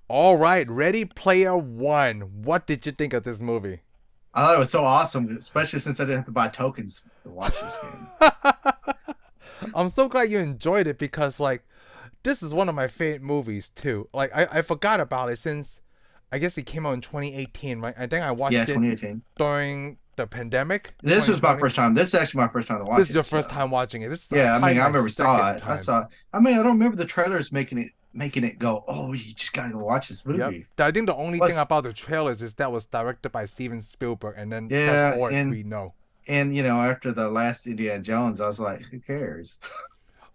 All right, Ready Player One. What did you think of this movie? I thought it was so awesome, especially since I didn't have to buy tokens to watch this game. I'm so glad you enjoyed it because like this is one of my favorite movies too. Like I forgot about it since I guess it came out in 2018, right? I think I Yeah, watched it 2018. during the pandemic, This was my 2020. first time. This is actually my first time to This watch is your it. first So time watching it. This is yeah, I probably mean, I my remember saw second it. time. I mean, I don't remember the trailers making it go. Oh, you just gotta go watch this Yep. movie. I think the only thing Plus, about the trailers is that was directed by Steven Spielberg, and then that's yeah, all and we know. and you know, after the last Indiana Jones, I was like, who cares?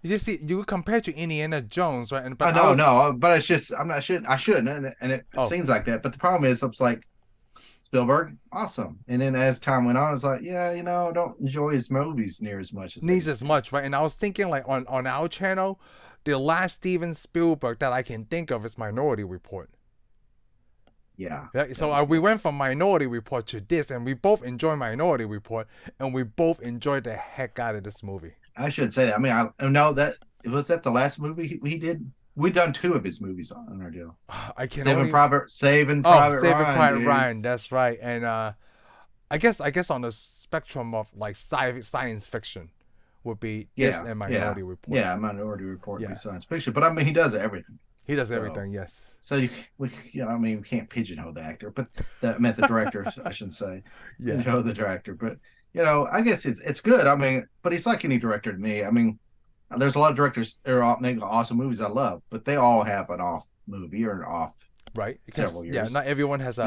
You see, you compare to Indiana Jones, right? And but I I know, was no, but it's just I'm not shouldn't I shouldn't, and it oh seems like that. But the problem is, it's like Spielberg, awesome. And then as time went on, I was like, yeah, I don't enjoy his movies near as much as I needs used as to. much, right? And I was thinking like on our channel, the last Steven Spielberg that I can think of is Minority Report. Yeah, Yeah, that so was we good. went from Minority Report to this, and we both enjoy Minority Report, and we both enjoyed the heck out of this movie. I should say that. I mean, I know that was that the last movie he did. We done two of his movies on our deal. I can only Saving oh Private Saving Ryan, Private dude. Ryan, that's right, and I guess on the spectrum of like science fiction would be this Yeah, and yeah, Minority Report. yeah. Minority Report would be Yeah, science fiction, but I mean, he does everything. he does So, everything. Yes. so I mean, we can't pigeonhole the actor, but that meant the director. I shouldn't say Yeah. pigeonhole the director, but I guess it's good. I mean, but he's like any director to me. I mean, there's a lot of directors that are all making awesome movies I love, but they all have an off movie or an off Right. Because several yeah, years. not everyone has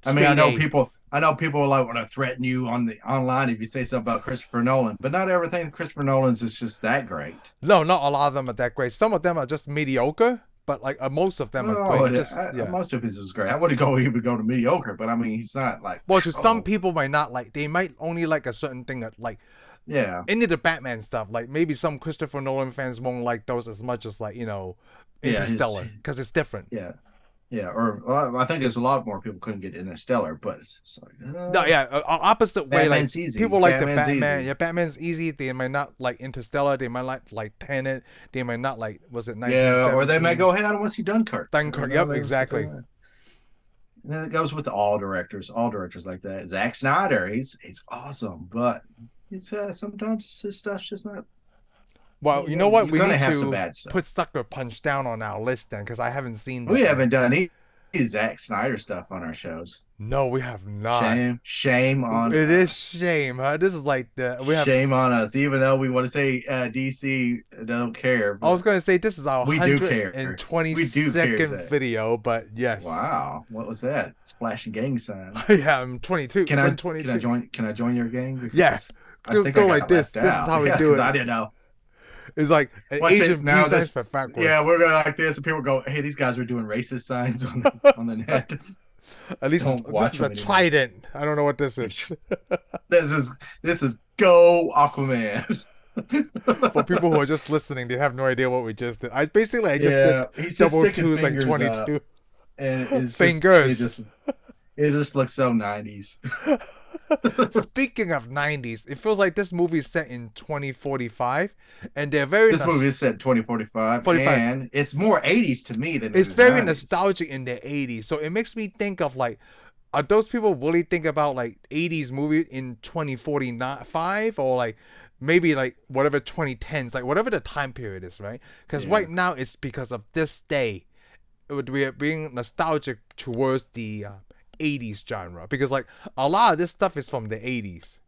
I mean, I straight know people. A's. I know people like want to threaten you on the online if you say something about Christopher Nolan, but not everything Christopher Nolan's is just that great. No, not a lot of them are that great. Some of them are just mediocre, but like most of them are Oh, great. It just yeah. most of his was great. I wouldn't go even go to mediocre, but I mean, he's not like Well, to some oh people might not like. They might only like a certain thing that like yeah any of the Batman stuff. Like maybe some Christopher Nolan fans won't like those as much as like yeah his Interstellar because it's different. yeah yeah. Or well, I think there's a lot more people couldn't get Interstellar, but it's like No, yeah, opposite way. Like Batman's easy. people like the Batman's Batman. easy. Yeah, Batman's easy. They might not like Interstellar. They might like Tenet. They might not like was it Yeah, or they may 1917? go, hey, I don't want to see Dunkirk. Dunkirk. Yep, They just exactly. go, and it goes with all directors like that. Zack Snyder, he's awesome, but it's sometimes his stuff's just not. Well, you know what? You're We gonna need have some to bad stuff. put Sucker Punch down on our list then, because I haven't seen We that haven't yet. done any Zack Snyder stuff on our shows. No, we have not. Shame on It is us. shame, huh? This is like the we have. Shame on us. Even though we want to say DC don't care, I was but gonna say this is our we do care. We do care, 122nd Zach. video, but yes, Wow, what was that? Splash and gang sign. yeah, I'm 22. Can Win I can I 22. join can I join your gang? Yeah, Because I go think I go like got this. left This is out. how we Yeah, do because it. I didn't know. It's like an Watch it Asian now. peace signs This but yeah, backwards. we're going like this, and people go, "Hey, these guys are doing racist signs on the net." At least Don't this watch is a them anymore. trident. I don't know what this is. This is go Aquaman. For people who are just listening, they have no idea what we just did. I just did Yeah, he's just double sticking twos like fingers up, 22 and it's just fingers. it just looks so 90s. Speaking of 90s, it feels like this movie is set in 2045, and they're very This movie is set in 2045, 45. and it's more 80s to me than it It's is very 90s. nostalgic in the 80s, so it makes me think of like, are those people really think about like 80s movie in 2045 or like maybe like whatever 2010s, like whatever the time period is, right? Because Yeah. right now it's because of this day, we are being nostalgic towards the 80s genre because like a lot of this stuff is from the 80s,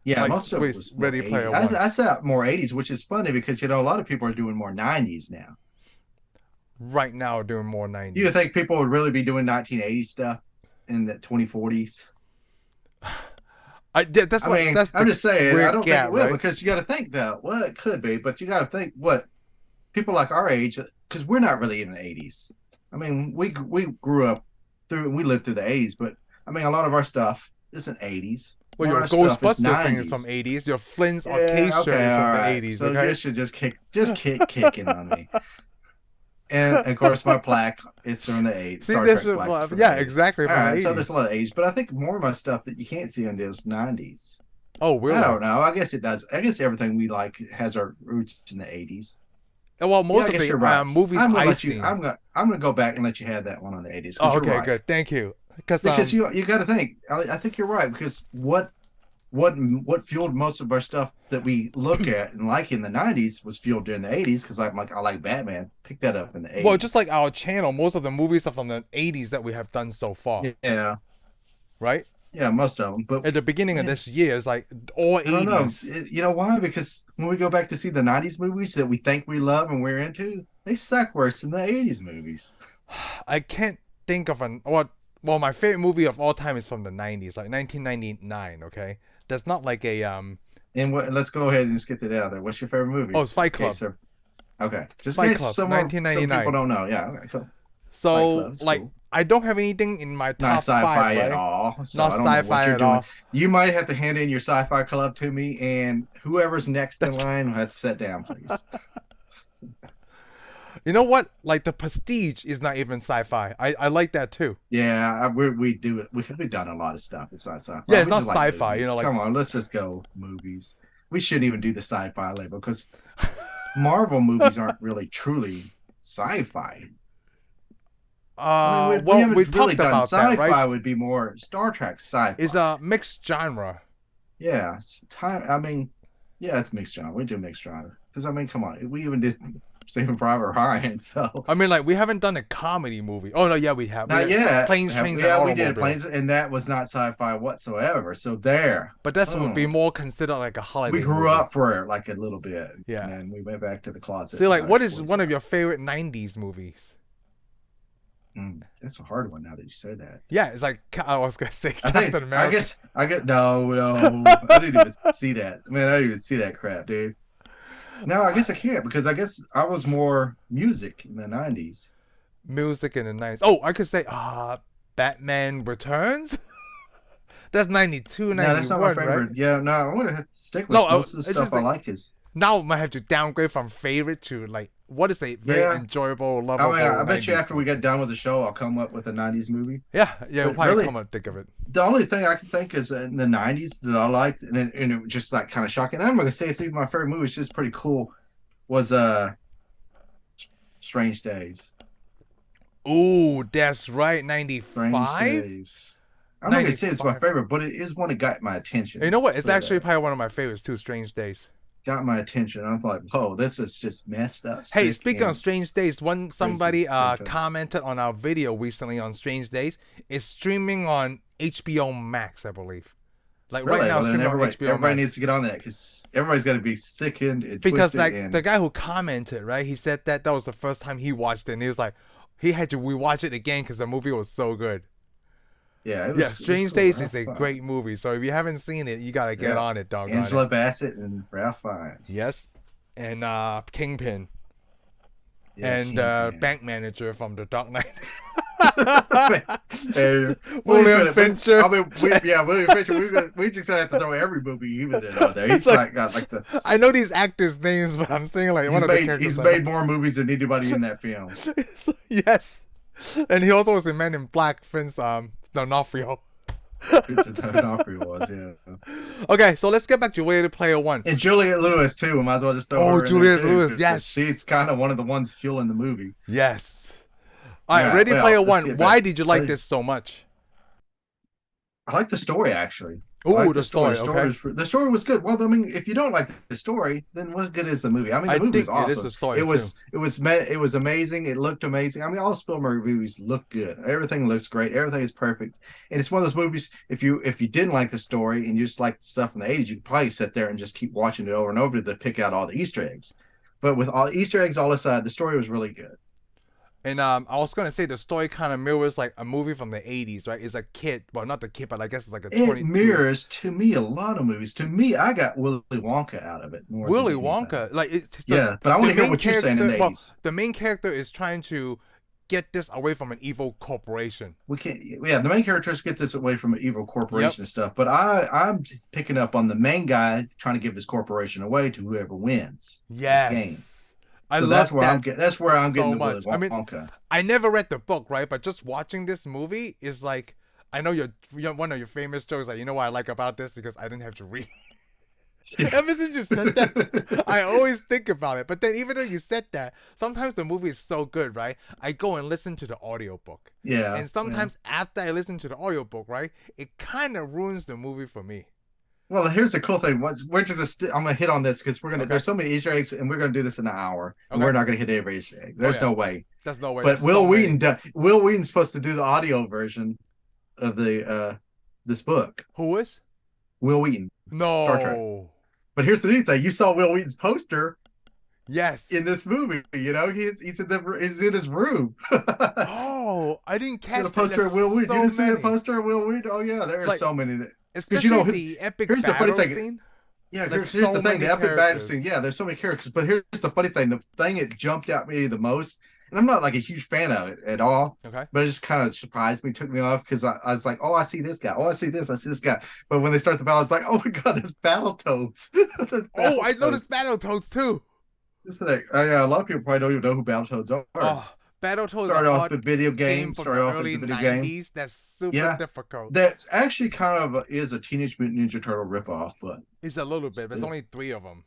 Yeah, like most of it was more Ready 80s. Player One. I said more 80s, which is funny because a lot of people are doing more 90s now. Right now, we're doing more You 90s. think people would really be doing 1980s stuff in the 2040s? That's I what mean, that's I'm the just saying, I weird don't think gap, it will right? because you got to think that, well, it could be, but you got to think what people like our age, because we're not really in the 80s. I mean, we grew up we lived through the 80s, but I mean, a lot of our stuff isn't 80s. A Well, lot of your our stuff is Ghostbusters thing is from 90s. 80s. Your Flynn's Yeah, Acacia okay, is all from the right. 80s. So you Okay. should just kick kicking on me. And of course, my plaque is from the '80s. See, Star this Trek is plaque is from the yeah, '80s. exactly All from the right, so there's a 80s. lot of '80s, but I think more of my stuff that you can't see on this '90s. Oh, I really? don't know. I guess it does. I guess everything we like has our roots in the '80s. Well, Yeah, most I of guess the you're right. movies I'm gonna I let you. seen. I'm gonna go back and let you have that one on the 80s because Oh, you're okay, right. good. Thank you. Because Because you got to think. I think you're right because what fueled most of our stuff that we look at and like in the 90s was fueled during the 80s because I'm like I like Batman. Pick that up in the well, just 80s. like our channel, most of the movies are from the 80s that we have done so far, Yeah, right? yeah, most of them. But At the beginning of man, this year, it's like all I don't know. 80s. You know why? Because when we go back to see the 90s movies that we think we love and we're into, they suck worse than the 80s movies. I can't think of an what. Well, my favorite movie of all time is from the 90s, like 1999. Okay, that's not like a And let's go ahead and just get that out there. What's your favorite movie? Oh, it's Fight Okay, Club. sir. Okay, just in Fight case Club, some people 1999. don't know. Yeah, okay, cool. Fight So, Club, it's like, cool. I don't have anything in my Not top five, sci-fi at right? all. So Not I don't know what sci-fi you're at doing. all. You might have to hand in your sci-fi club to me, and whoever's next in That's line will have to sit down, please. You know what? Like the Prestige is not even sci-fi. I like that too. Yeah, we do it. We've done a lot of stuff. It's not sci-fi. Yeah, it's We not just like sci-fi. You movies. know, like Come on, let's just go movies. We shouldn't even do the sci-fi label because Marvel movies aren't really truly sci-fi. I mean, we well, we haven't really talked done about that, right? sci-fi. Would be more Star Trek It's sci-fi. a mixed genre. Yeah, time. I mean, yeah, it's mixed genre. We do mixed genre because I mean, come on, we even did Saving Private Ryan. So I mean, like we haven't done a comedy movie. Oh no, yeah, we have. We not have yet. Planes, Trains, and Yeah, we did Automobile. planes, and that was not sci-fi whatsoever. So there. But this would be Boom. more considered like a We holiday grew movie. up for it like a little bit, and Yeah. then we went back to the closet. So, like, Like what is 40 one of your favorite '90s movies? That's a hard one now that you say that. Yeah, it's like I was gonna say I Captain think America. I get no. I didn't even see that. Man, I didn't even see that crap, dude. No, I guess I can't because I guess I was more music in the 90s. Music in the '90s. Oh, I could say Batman Returns. That's 92, No, that's not my 91, right? favorite. Yeah, no, I'm gonna have to stick with No, most of the it's stuff just I like like is now I might have to downgrade from favorite to like what is a very yeah. enjoyable, I lovable mean, I bet you 90s after we film. get done with the show, I'll come up with a 90s movie. Yeah, we'll But probably really, come and think of it. the only thing I can think is in the 90s that I liked, and it was just like kind of shocking. I'm not gonna say it's even my favorite movie. It's just pretty cool. Was Strange Days. Ooh, that's right, Strange 95? Days. I'm not gonna say it's my 95. favorite, but it is one that got my attention. You know what? Let's It's put it actually that way. probably one of my favorites too, Strange Days. Got my attention. I'm like, whoa, this is just messed up, Hey, sick, speaking of and Strange Days, one crazy at somebody the same time. commented on our video recently on Strange Days. It's streaming on HBO Max, I believe. Like right Really? now, Well, then streaming on HBO everybody Max. needs to get on that because everybody's got to be sickened and Because twisted. like the And guy who commented, right? He said that was the first time he watched it, and he was like, he had to rewatch it again because the movie was so good. yeah, Yeah, it was Strange cool. Days Ralph is a Fiennes. great movie. So if you haven't seen it, you gotta get Yeah, on it, doggone Angela it. Bassett and Ralph Fiennes. Yes, and Kingpin Yeah, and Kingpin. bank manager from The Dark Knight. Hey, William Fincher. I mean, William Fincher. We just have to throw every movie he was in on there. He's It's like, got like the. I know these actors' names, but I'm saying like one of the characters. He's made more movies than anybody in that film. Yes, and he also was in Men in Black. Prince D'Onofrio. Vincent D'Onofrio was, yeah. Okay, so let's get back to Ready Player One. And Juliette Lewis too. We might as well just throw her in there, Juliette too, Lewis, 'cause yes. she's kind of one of the ones fueling the movie. Yes. All right, Yeah, Ready well, Player let's One. get Why back- did you like this so much? I like the story actually. Ooh, I like the story, okay. The story was good. Well, I mean, if you don't like the story, then what good is the movie? I mean, I the movie was think it is awesome. the story, It was amazing. It looked amazing. I mean, all Spielberg movies look good. Everything looks great. Everything is perfect. And it's one of those movies. If you didn't like the story and you just like the stuff from the 80s, you could probably sit there and just keep watching it over and over to pick out all the Easter eggs. But with all Easter eggs all aside, the story was really good. And I was gonna say the story kind of mirrors like a movie from the '80s, right? It's a kid, well, not the kid, but I guess it's like a It 22. mirrors to me a lot of movies. To me, I got Willy Wonka out of it more. Willy than anything. Wonka, like Yeah, but I want to hear main what you're saying in the character- 80s. the main character is trying to get this away from an evil corporation. We can't. Yeah, the main characters get this away from an evil corporation and stuff. But I'm picking up on the main guy trying to give his corporation away to whoever wins. Yes. The game. I So love that's where that that's where I'm so getting much. the I Willy mean, Wonka. I never read the book, right? But just watching this movie is like, I know you're one of your famous jokes. Like, you know what I like about this because I didn't have to read. Yeah. Ever since you said that, I always think about it. But then even though you said that, sometimes the movie is so good, right? I go and listen to the audiobook. Yeah. And sometimes after I listen to the audiobook, right, it kind of ruins the movie for me. Well, here's the cool thing. We're just I'm gonna hit on this because Okay. there's so many Easter eggs, and we're gonna do this in an hour, and Okay. we're not gonna hit every Easter egg. There's yeah. no way. There's no way. But There's Will so Wheaton, many. Will Wheaton's supposed to do the audio version of the this book. Who is? Will Wheaton. Star Trek. No. But here's the neat thing: you saw Will Wheaton's poster Yes. in this movie. You know, he's in his room. Oh, I didn't catch the poster of Will Wheaton. So you didn't see many. the poster of Will Wheaton? Oh yeah, there are Like, so many. Especially you know, the epic here's the funny battle thing. scene. Yeah, There's here's so the thing. many The epic battle characters. scene. Yeah, there's so many characters. But here's the funny thing. The thing that jumped out me the most, and I'm not like a huge fan of it at all. Okay. But it just kind of surprised me, took me off because I was like, oh, I see this guy. Oh, I see this. I see this guy. But when they start the battle, I was like, oh my god, there's Battletoads. Oh, I noticed Battletoads too. Just like, a lot of people probably don't even know who Battletoads are. Oh, Battletoads Started are off with video games. from Started the off early with the video 90s. game. That's super difficult. That actually kind of is a Teenage Mutant Ninja Turtle ripoff, but it's a little bit. There's only 3 of them.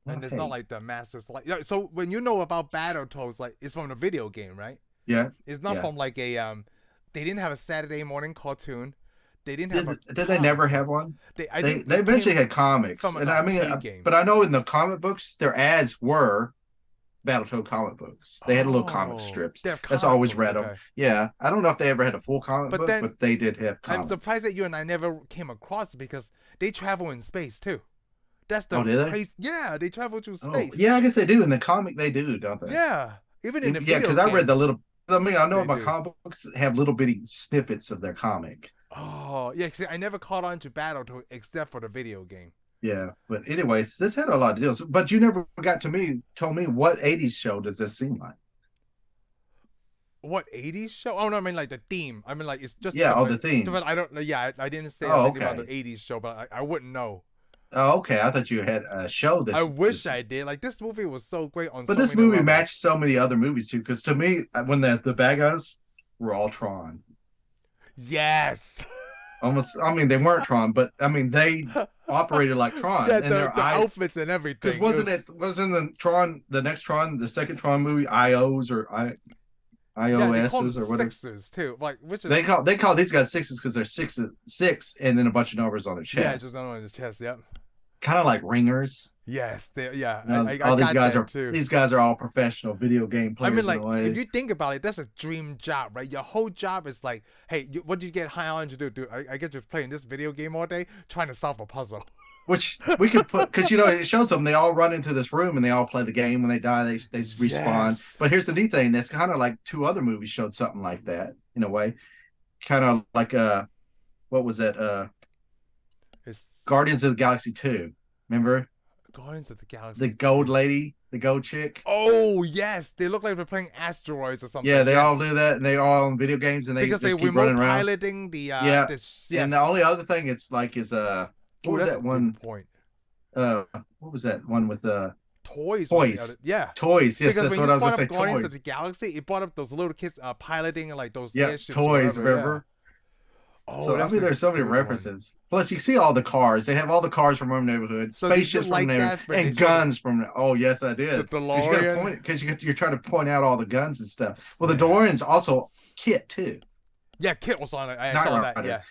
And it's not like the Masters. Like, so when you know about Battletoads, like it's from the video game, right? Yeah. It's not from like a They didn't have a Saturday morning cartoon. They didn't have. Did they never have one? They eventually had comics, and I mean, but I know in the comic books their ads were Battletoad comic books. They had little comic strips. That's always read them. Yeah, I don't know if they ever had a full comic book, but they did have comics. I'm surprised that you and I never came across it because they travel in space too. That's the crazy. Yeah, they travel through space. Yeah, I guess they do in the comic. They do, don't they? Yeah, even in the video because game. I read the little. I mean, I know about comic books have little bitty snippets of their comic. Oh yeah, see, I never caught on to Battletoad except for the video game. Yeah, but anyways, this had a lot of deals. But you never told me what 80s show does this seem like? What 80s show? Oh no, I mean like the theme. I mean like it's just the theme. But I don't know. Yeah, I didn't say anything about the 80s show, but I wouldn't know. Oh, okay. I thought you had a show this. I wish I did. Like this movie was so great on. But this movie matched so many other movies too. Because to me, when the bad guys were all Tron. Yes. Almost. I mean, they weren't Tron, but I mean they operated like Tron. Yeah, and their outfits and everything. Because wasn't the Tron, the next Tron, the second Tron movie, IOs or IOSs or whatever. Sixes too. Like which is they call these guys sixes because they're six and then a bunch of numbers on their chest. Yeah, just on their chest. Yep. Kind of like ringers. Yes, These guys are all professional video game players. I mean, like if you think about it, that's a dream job, right? Your whole job is like, hey, what do you get high on to do? Dude, I get to play in this video game all day, trying to solve a puzzle. Which we could put because it shows them they all run into this room and they all play the game. When they die, they respawn. Yes. But here's the neat thing: that's kind of like 2 other movies showed something like that in a way, kind of like what was that? It's Guardians of the Galaxy 2. Remember? Guardians of the Galaxy. The gold lady, the gold chick. Oh yes, they look like they're playing asteroids or something. Yeah, they all do that, and they all on video games, and they because just they keep running around. Piloting the yes. And the only other thing it's like is what was that one point? What was that one with Toys? Yeah, Toys. Yes, that's what I was gonna say. Guardians Toys of the Galaxy. It brought up those little kids piloting like those airships. Toys. Remember? Oh, so I mean, there's so many references. Plus, you see all the cars. They have all the cars from our neighborhood, spaceships from there, and guns from. Oh, yes, I did. The DeLorean. Because you're trying to point out all the guns and stuff. Well, the DeLorean's also Kit too. Yeah, Kit was on it. I saw that. Yeah.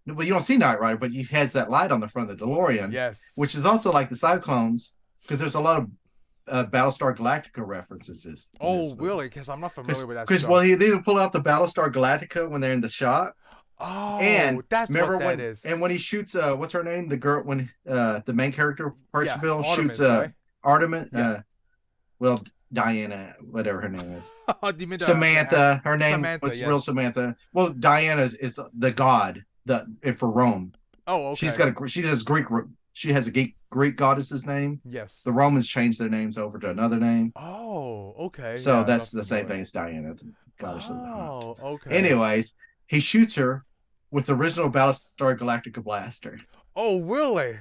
But you don't see Knight Rider, but he has that light on the front of the DeLorean. Yes. Which is also like the Cyclones, because there's a lot of Battlestar Galactica references. Oh, really? Because I'm not familiar with that. Because he didn't pull out the Battlestar Galactica when they're in the shot. Oh, and that's what that is. And when he shoots, what's her name? The girl when the main character Percival shoots Artemis. Well, Diana, whatever her name is. Samantha. Her name was real Samantha. Well, Diana is the god for Rome. Oh, okay. She has a Greek goddess's name. Yes. The Romans changed their names over to another name. Oh, okay. So that's the same thing as Diana, the goddess of the hunt. Oh, okay. Anyways, he shoots her with the original Battlestar Galactica blaster. Oh, really?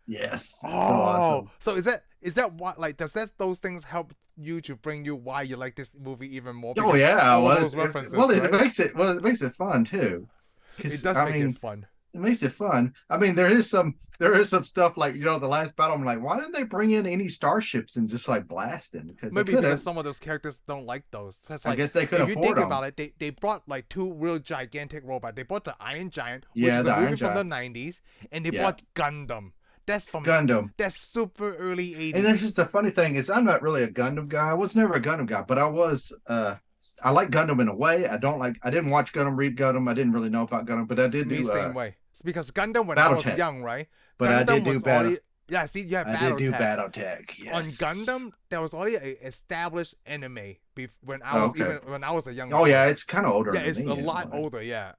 Yes. Oh, so awesome. So is that what, like, does those things help you to bring you why you like this movie even more? Oh yeah, it makes it fun too. It does make it fun. it makes it fun. I mean, there is some stuff like the last battle. I'm like, why didn't they bring in any starships and just like blast them? Because they Maybe could because have. some of those characters don't like those. That's I like, guess they could if you afford think them. about it, they brought like two real gigantic robots. They brought the Iron Giant, which Yeah, is a the movie Iron from the Giant. '90s, and they Yeah, brought Gundam. That's from Gundam. that's super early And '80s. that's just the funny thing is I'm not really a Gundam guy. I was never a Gundam guy, but I like Gundam in a way. I didn't watch Gundam, read Gundam. I didn't really know about Gundam, but I did Me do same way. It's because Gundam when I was BattleTech. young, right? But I Gundam did do was battle. already yeah. See, you have I did do BattleTech. BattleTech. On Yes. Gundam, there was already a established anime when I Oh, was okay. a young Oh yeah, kid. it's kind of older Yeah, than it's a me lot anyway. older. Yeah,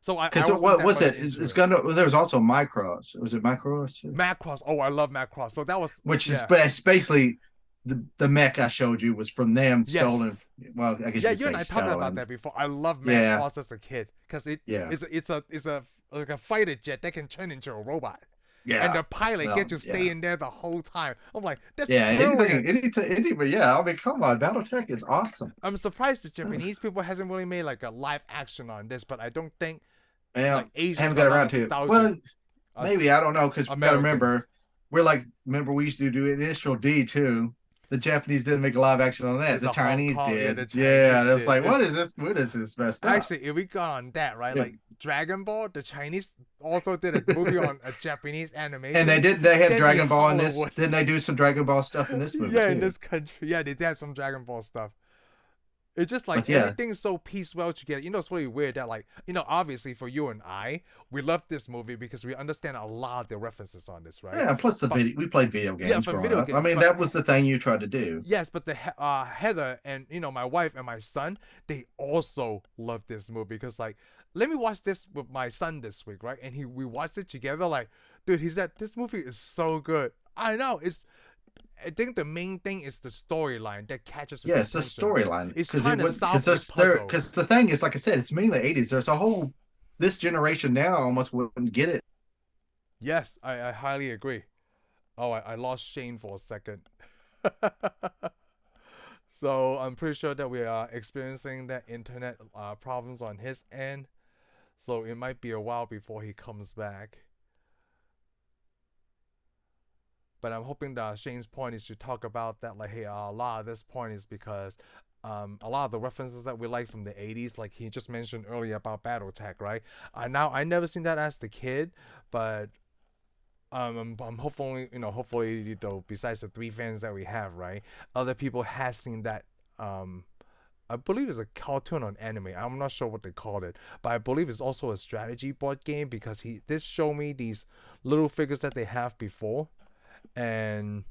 so I Because wasn't what that was much it? into It's it. Gundam. There was also Macross. Was it Macross? Macross. Oh, I love Macross. So that was Which is yeah. basically the mech I showed you was from them stolen. Yes. Well, I guess you Yeah, could you and say I talked about stolen. that before. I love Yeah, Macross as a kid because yeah, it's a like a fighter jet that can turn into a robot, and yeah. the pilot Well, gets to stay yeah. in there the whole time. I'm like, that's Yeah, brilliant. but yeah, I mean, come on, BattleTech is awesome. I'm surprised the Japanese people hasn't really made like a live action on this, but I don't think Well, like Asians haven't are got not around to it. nostalgic Well, as maybe I don't know because we got to Americans. remember remember we used to do Initial D too. The Japanese didn't make a live action on that. It's The a Hong Chinese Kong, yeah, did. the Yeah, Chinese and it was did. like, what It's is this? What is this messed up? actually if we go on that, right? Yeah. Like Dragon Ball, the Chinese also did a movie on a Japanese And animation. they had Then the Dragon Ball in this. Hollywood. Didn't they do some Dragon Ball stuff in this movie Yeah, in too? this country. Yeah, they did have some Dragon Ball stuff. It's just like But yeah, everything's so piecemeal together. It's really weird that like, obviously for you and I, we love this movie because we understand a lot of the references on this, right? yeah. Plus the But video, we played video yeah, games for growing video up. I games, mean, but that was the thing you tried to do. yes, but the Heather and my wife and my son, they also love this movie because like, let me watch this with my son this week, right? And we watched it together. Like, dude, he said this movie is so good. I know it's. I think the main thing is the storyline that catches his Yes, the attention. storyline It's because trying to solve a puzzle. the thing is, like I said, it's mainly '80s. There's a whole this generation now almost wouldn't get it. Yes, I highly agree. Oh, I lost Shane for a second. So I'm pretty sure that we are experiencing that internet problems on his end. So it might be a while before he comes back. But I'm hoping that Shane's point is to talk about that, like, hey, a lot of this point is because a lot of the references that we like from the 80s, like he just mentioned earlier about BattleTech, right? I never seen that as the kid, but I'm hopefully, besides the three fans that we have, right, other people has seen that. I believe it's a cartoon on anime. I'm not sure what they called it, but I believe it's also a strategy board game because this showed me these little figures that they have before, and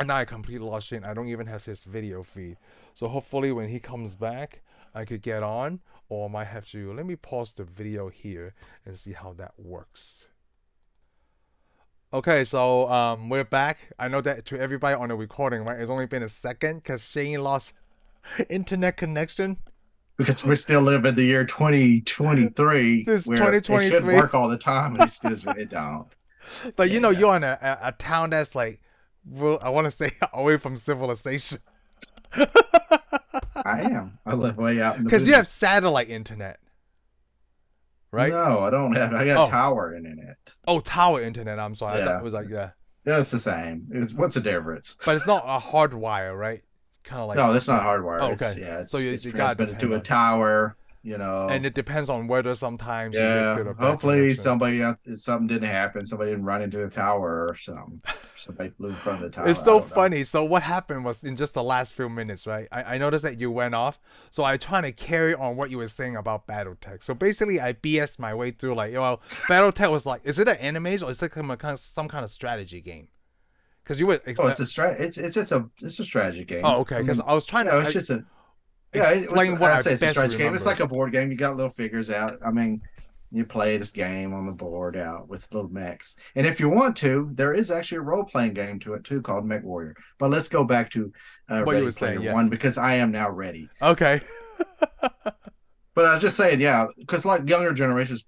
now I completely lost Shane. I don't even have his video feed. So hopefully when he comes back, I could get on, or I might have to. Let me pause the video here and see how that works. Okay, so we're back. I know that to everybody on the recording, right? It's only been a second because Shane lost internet connection. Because we still live in the year 2023 This is where it should 2023. work all the time and it don't. But Yeah. you're in a town that's like, well, I want to say away from civilization. I am. I live way out in the Because you have boonies. satellite internet, right? No, I don't have. I got Oh, tower internet. oh, tower internet. I'm sorry. I thought it Yeah, was like, yeah. it's the same. What's the difference? But it's not a hardwire, right? Kind of like, No, that's not yeah. hardwire. Oh, It's okay. yeah, So it's you gotta transmitted depend to a on, tower. and it depends on weather. Sometimes you get Yeah. good or bad Hopefully, connection. something didn't happen. Somebody didn't run into a tower or something. Somebody flew in front of the It's tower. I so don't know. funny. So what happened was in just the last few minutes, right? I noticed that you went off. So I trying to carry on what you were saying about BattleTech. So basically I BS my way through like, BattleTech was like, is it an anime or is it some kind of strategy game? Because you were Oh, it's a strategy game. oh, okay. I Because mean, I was trying to it's just a explain what I'd I say it's a best strategy game. It's remember. like a board game. You got little figures out. I mean, you play this game on the board out with little mechs. And if you want to, there is actually a role playing game to it too called Mech Warrior. But let's go back to What you Ready were Player saying, yeah. One because I am now ready. Okay. But I was just saying, yeah, because like younger generations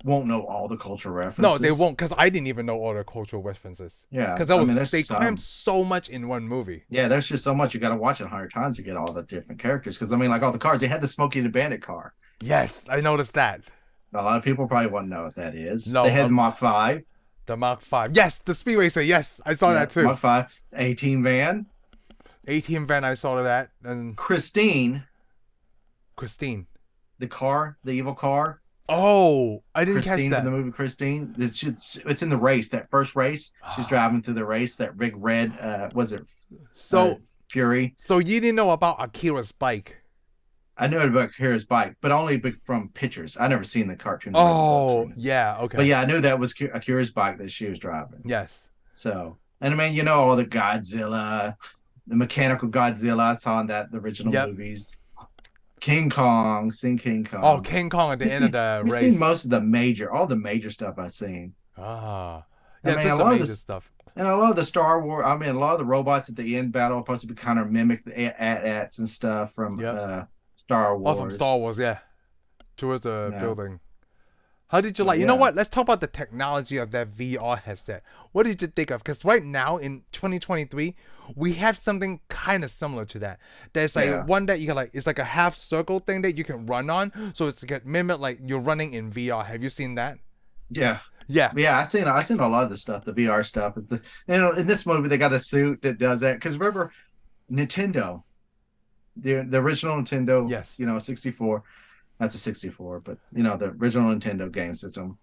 won't know all the cultural No, they references. won't. Because I didn't even know all the cultural references. Yeah, Because I mean, they crammed so much in one movie. yeah, there's just so much you got to watch it 100 times to get all the different characters. Because I mean, like all the cars, they had the Smokey the Bandit car. Yes, I noticed that. A lot of people probably won't know what that is. They No, had Mach 5. the Mark 5. Yes, the Speed Racer. Yes, I saw Yeah, that too. Mach 5. A-Team van. ATM van, I saw that. And Christine, Christine. the car, the evil car. Oh, I didn't catch Christine from the that. movie Christine. It's in the race, that first race. She's driving through the race, that big red, was it uh, So, Fury? so you didn't know about Akira's bike? I knew about Kira's bike, but only from pictures. I never seen the cartoon or the books. Oh, yeah, But okay. yeah, I knew that was Akira's bike that she was driving. Yes. So, and I mean, all the Godzilla, the mechanical Godzilla I saw in the original Yep. movies. King Kong, seen King Oh, Kong. King Kong at the end of the We've seen race. most of all the major stuff I've seen. Ah. I Yeah, mean, this a is the lot of major this, stuff. and a lot of the Star Wars. I mean, a lot of the robots at the end battle are supposed to be kind of mimic the AT-ATs and stuff from Yep. Star Oh, from Wars. Star Wars, yeah. Towards the Yeah, building. How did you but like? You know yeah, what? Let's talk about the technology of that VR headset. What did you think of? Because right now in 2023, we have something kind of similar to that. There's like yeah, one that you can like. It's like a half circle thing that you can run on. So it's like mimic like you're running in VR. Have you seen that? yeah. Yeah. Yeah, I seen a lot of the stuff, the VR stuff. In this movie they got a suit that does that. Because remember, Nintendo, the original Nintendo, Yes. 64, not the 64, but the original Nintendo game system.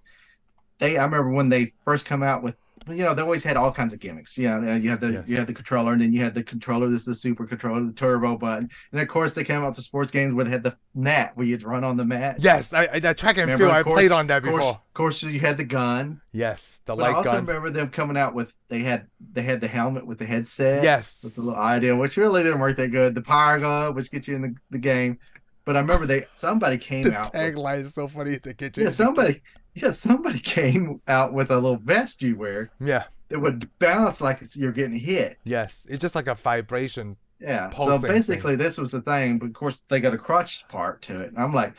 I remember when they first come out with, they always had all kinds of gimmicks. Yeah, you Yes. had the controller, and then you had the controller. This is the super controller, the turbo button, and of course they came out to sports games where they had the mat where you'd run on the mat. Yes. I that track and Remember, field. of I course, played on that of course, before. of course, you had the gun. Yes. The But I light also gun. remember them coming out with they had the helmet with the headset with the Yes. little idea, which really didn't work that good. The power glove, which gets you in the game. But I remember somebody came The out with tagline is so funny. The kitchen yeah in the game. somebody came out with a little vest you wear Yeah. that would bounce like you're getting hit. Yes. It's just like a vibration Yeah. So pulsing thing. basically, this was the thing. But of course, they got a crotch part to it. And I'm like,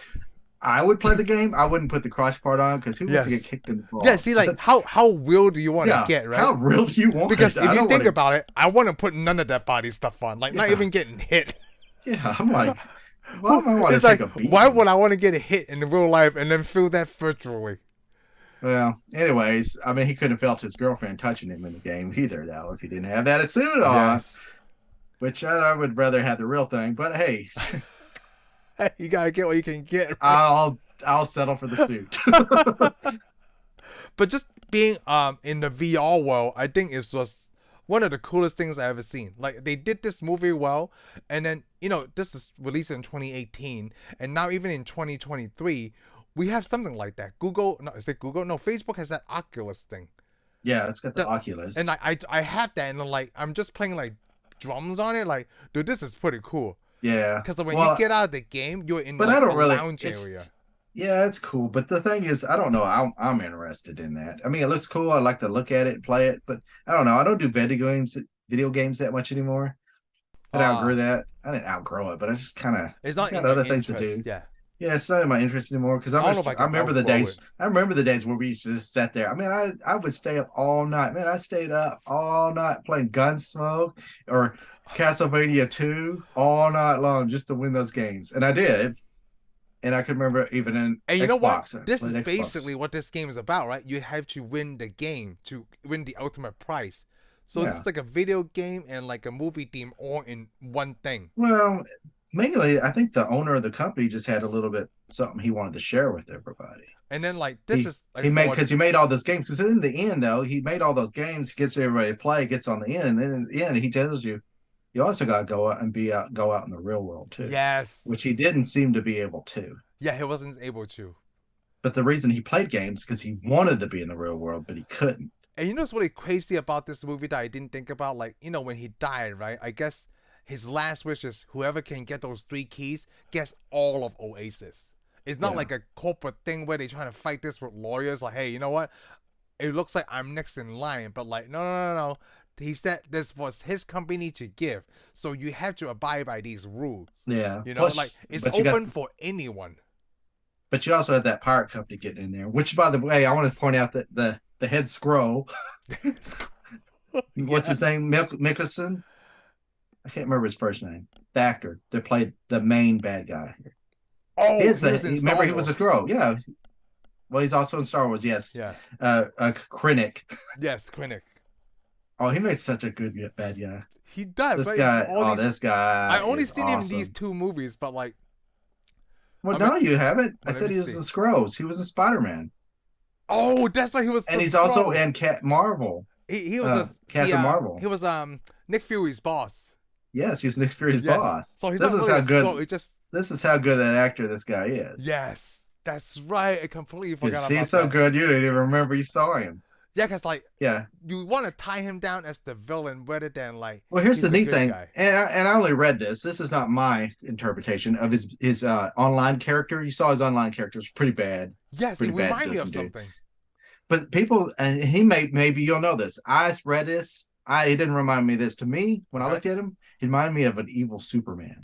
I would play the game. I wouldn't put the crotch part on because who wants to get Yes. kicked in the Yeah, balls? see, like how real do you want to Yeah. get, right? How real do you want Because it? if I you don't think want to. about it, I want to put none of that body stuff on, like not Yeah. even getting hit. Yeah. I'm like, why am I want to It's take like, a beating? why would I want to get a hit in real life and then feel that virtually? Well, anyways, I mean, he couldn't have felt his girlfriend touching him in the game either, though, if he didn't have that suit on, Yes, which I would rather have the real thing. But hey, you gotta get what you can get. Right? I'll settle for the suit. But just being in the VR world, I think it was one of the coolest things I ever seen. Like they did this movie well, and then this is released in 2018, and now even in 2023, we have something like that. Google, no, is it Google? No, Facebook has that Oculus thing, Yeah, it's got the that, Oculus. and I have that, and I'm just playing like drums on it. Like, dude, this is pretty cool. Yeah. Because when Well, you get out of the game, you're in but like I don't a really. lounge area. Yeah, it's cool. But the thing is, I don't know. I'm interested in that. I mean, it looks cool. I like to look at it and play it, but I don't know. I don't do video games that much anymore. I outgrew that. I didn't outgrow it, but I just kind of It's not got in your other things to interest. do. Yeah. Yeah, it's not in my interest anymore because I don't know if I I can remember the outgrow days. it. I remember the days where we used to just sit there. I mean, I would stay up all night. Man, I stayed up all night playing Gunsmoke or Castlevania 2 all night long just to win those games, and I did. And I can remember even in And you know what? Xbox. This played is Xbox. basically what this game is about, right? You have to win the game to win the ultimate prize. So Yeah. it's like a video game and like a movie theme all in one thing. Well, mainly, I think the owner of the company just had a little bit something he wanted to share with everybody. And then like this is like He made because he made all those games. Because in the end, though, he made all those games, gets everybody to play, gets on the end, and then in the end, he tells you you also got to go out and go out in the real world too. Yes. Which he didn't seem to be able to. Yeah, he wasn't able to. But the reason he played games because he wanted to be in the real world, but he couldn't. And you know what's really crazy about this movie that I didn't think about? Like, when he died, right? I guess his last wish is whoever can get those 3 keys gets all of Oasis. It's not like a corporate thing where they're trying to fight this with lawyers. Like, hey, you know what? It looks like I'm next in line. But like, no. He said this was his company to give. So you have to abide by these rules. Yeah. Plus, like, it's open for anyone. But you also had that pirate company getting in there, which, by the way, I want to point out that the head scroll, what's his name? Mickelson? I can't remember his first name. The actor that played the main bad guy. Oh, Remember he was a scroll. Yeah. Well, he's also in Star Wars. Yes. Yeah. Krennic. Yes, Quinnick. Oh, he makes such a good bad guy. He does. This Like, guy. all these, This I guy only is seen him in these awesome. two movies, but like, Well, I mean, no, you haven't. I well, let said me he was see. in Scrolls. He was in Spider-Man, Oh, that's why he was and the he's also scroll. in Cat Marvel. He was Captain Marvel. he was Nick Fury's boss. Yes, he's Nick Fury's Yes. boss. So he's This not is really how a good. scroll. It just This is how good an actor this guy is. yes, that's right. I completely Because forgot he's about so that. good, you didn't even remember you saw him. Yeah, because like Yeah. you want to tie him down as the villain rather than like Well, here's he's the the neat good thing, guy. and I only read this. This is not my interpretation of his online character. You saw his online character; it's pretty bad, Yes, it pretty bad reminded me of looking dude. something. But people, and maybe you'll know this. I read this. It didn't remind me of this. To me, when I Okay. looked at him, he reminded me of an evil Superman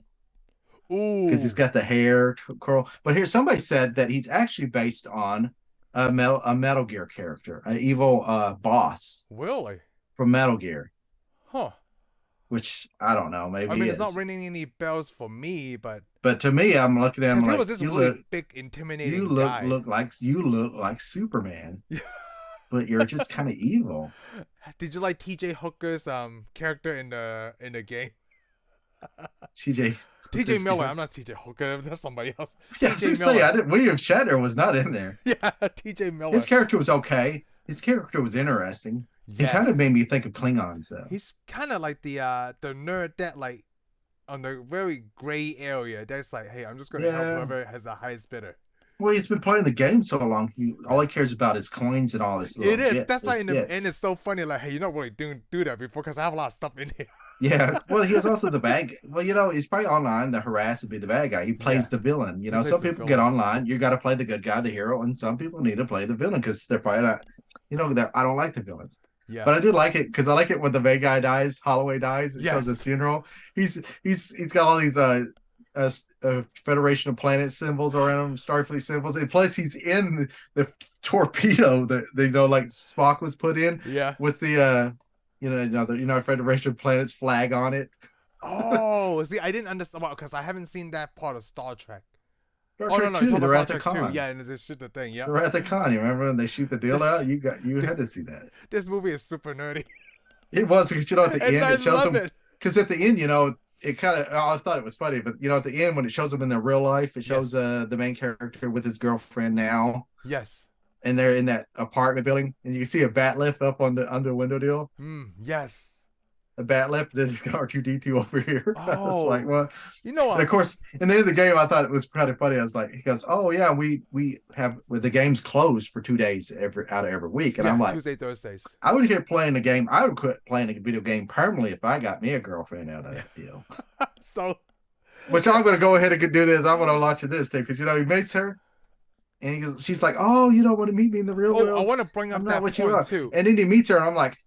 because he's Ooh, got the hair curl. But here, somebody said that he's actually based on a Metal Gear character, an evil boss really? from Metal Gear, Huh. which I don't know. I Maybe he mean, it's not is. ringing any bells for me, but But to me, I'm looking at him because he like was this you really look, big, intimidating guy. you look like Superman, but you're just kind of evil. Did you like T.J. Hooker's character in the game? TJ, T.J. Miller. I'm not T.J. Hooker. That's somebody else. yeah, I was T.J. gonna say Miller. I didn't. William Shatner was not in there. Yeah, T.J. Miller. His character was okay. His character was interesting. He kind of Yes. made me think of Klingons, though. He's kind of like the nerd that like on the very gray area. That's like, hey, I'm just gonna help Yeah. whoever has the highest bidder. Well, he's been playing the game so long. All he cares about is coins and all this little It is. get. That's why in the Skits. end it's so funny. Like, hey, you're not really do that before because I have a lot of stuff in here. Yeah. Well, he was also the bad guy. Well, he's probably online. The harass would be the bad guy. He plays the villain. He plays Some the people get villain. online. You got to play the good guy, the hero, and some people need to play the villain because they're probably not. That I don't like the villains. Yeah. But I do like it because I like it when the main guy dies, Holloway dies. It shows his Yes. funeral. He's got all these Federation of Planets symbols around him, Starfleet symbols, and plus he's in the torpedo that like Spock was put in Yeah. with the Federation of Planets flag on it. Oh, see, I didn't understand because I haven't seen that part of Star Trek. Star Oh Trek no, 2, no, they're Star at the Trek 2. con. Yeah, and they shoot the thing. Yeah. They're at the con. You remember when they shoot the deal out? You had to see that. This movie is super nerdy. It was because at the And end I it shows love them it. because at the end it kind of I thought it was funny, but at the end when it shows them in their real life, it shows the main character with his girlfriend now, Yes. and they're in that apartment building, and you can see a bat lift up on the under window deal, Yes. a bat lift, and then it's got R2D2 over here. I was Oh. like, well, You know what? and of course, in the end of the game, I thought it was kind of funny. I was like, he goes, oh yeah, we have the game's closed for 2 days out of every week, and I'm like, Tuesday, Thursdays. I would quit playing the game. I would quit playing a video game permanently if I got me a girlfriend out of that deal. So, Which I'm going to go ahead and do this. I'm going to launch this too because he meets her, and she's like, "Oh, you don't want to meet me in the real world." I want to bring up I'm that not what you point are. too. And then he meets her, and I'm like,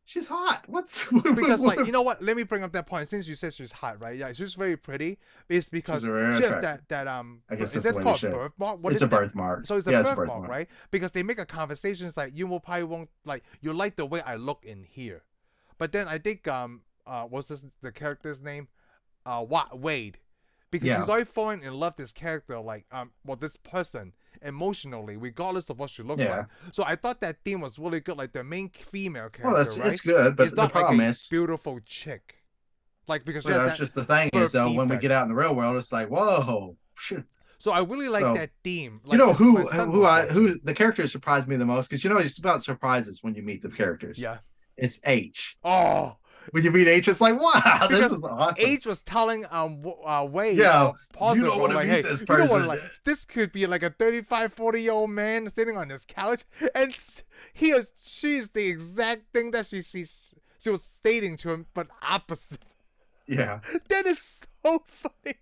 "She's hot." Because like you know what? Let me bring up that point. Since you said she's hot, right? Yeah, she's very pretty. It's because She's very she has attractive. that I guess is that's the that way called you should. birthmark? What It's is a that? birthmark. So it's a Yeah, birthmark, right? Because they make a conversation. It's like you will probably won't like you like the way I look in here, but then I think what's the character's name? Wade, because Yeah. she's already falling in love this character like this person emotionally regardless of what she looks Yeah. like. So I thought that theme was really good, like the main female character. Well, right? it's good, but It's the not problem like a is, beautiful chick, like because she well, has that's that just the thing birth is though when we defect. get out in the real world, it's like, whoa. So I really like So, that theme. Like, who my son was watching. the character surprised me the most because it's about surprises when you meet the characters. Yeah. It's H. Oh, When you meet H, it's like, wow, this because is awesome. H was telling Wade, Yeah, positive, you don't want to like, meet hey, this you don't person. want to like this could be like a 35, 40-year-old man sitting on his couch, and she's the exact thing that she was stating to him, but opposite. Yeah. That is so funny.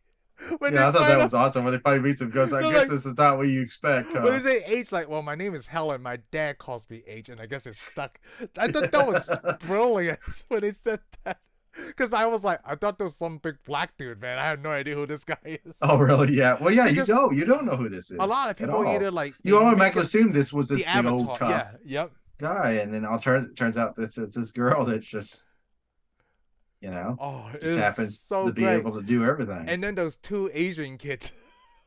When Yeah, I thought that find was awesome. When they finally meets him, goes, I They're guess like- this is not what you expect. When they say H, like, well, my name is Helen. My dad calls me H, and I guess it's stuck. I thought that was brilliant when they said that. Because I was like, I thought there was some big black dude, man. I had no idea who this guy is. Oh, really? Yeah. Well, yeah, Because you don't know who this is. A lot of people all. either like You they automatically make assume this was this the big avatar. old tough Yeah, yep. guy, and then turns out this is this girl that's just, Oh, just happens so to be great. able to do everything. And then those two Asian kids.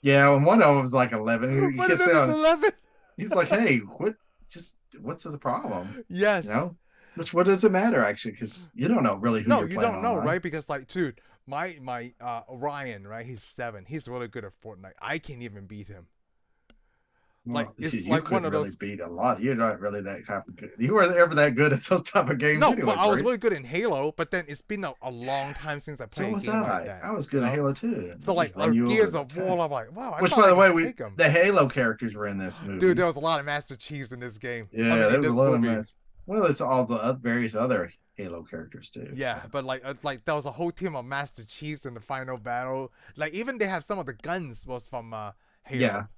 Yeah, and one of them was like 11. He One of gets them is on. 11. He's like, hey, what's the problem? You Yes. know, what does it matter actually? Because you don't know really who No, you're you playing don't know, online. right? Because like, dude, my Ryan, right? He's 7. He's really good at Fortnite. I can't even beat him. Like Well, it's you like one couldn't of really those. beat a lot. You're not really that type of good. You weren't ever that good at those type of games, No, but anyways, I was right? really good in Halo. But then it's been a long time since I So played a was game like I. that. I was You good at know. Halo too. I So like just run you over Gears the of War, time. I'm like, wow, I Which, thought by I the way, could take him. the Halo characters were in this Dude, movie. there was a lot of Master Chiefs in this game. I Yeah, mean, there in was a this lot of movie. mess. Well, it's all the various other Halo characters too. So Yeah, but like it's like there was a whole team of Master Chiefs in the final battle. Like even they have some of the guns was from yeah, Halo.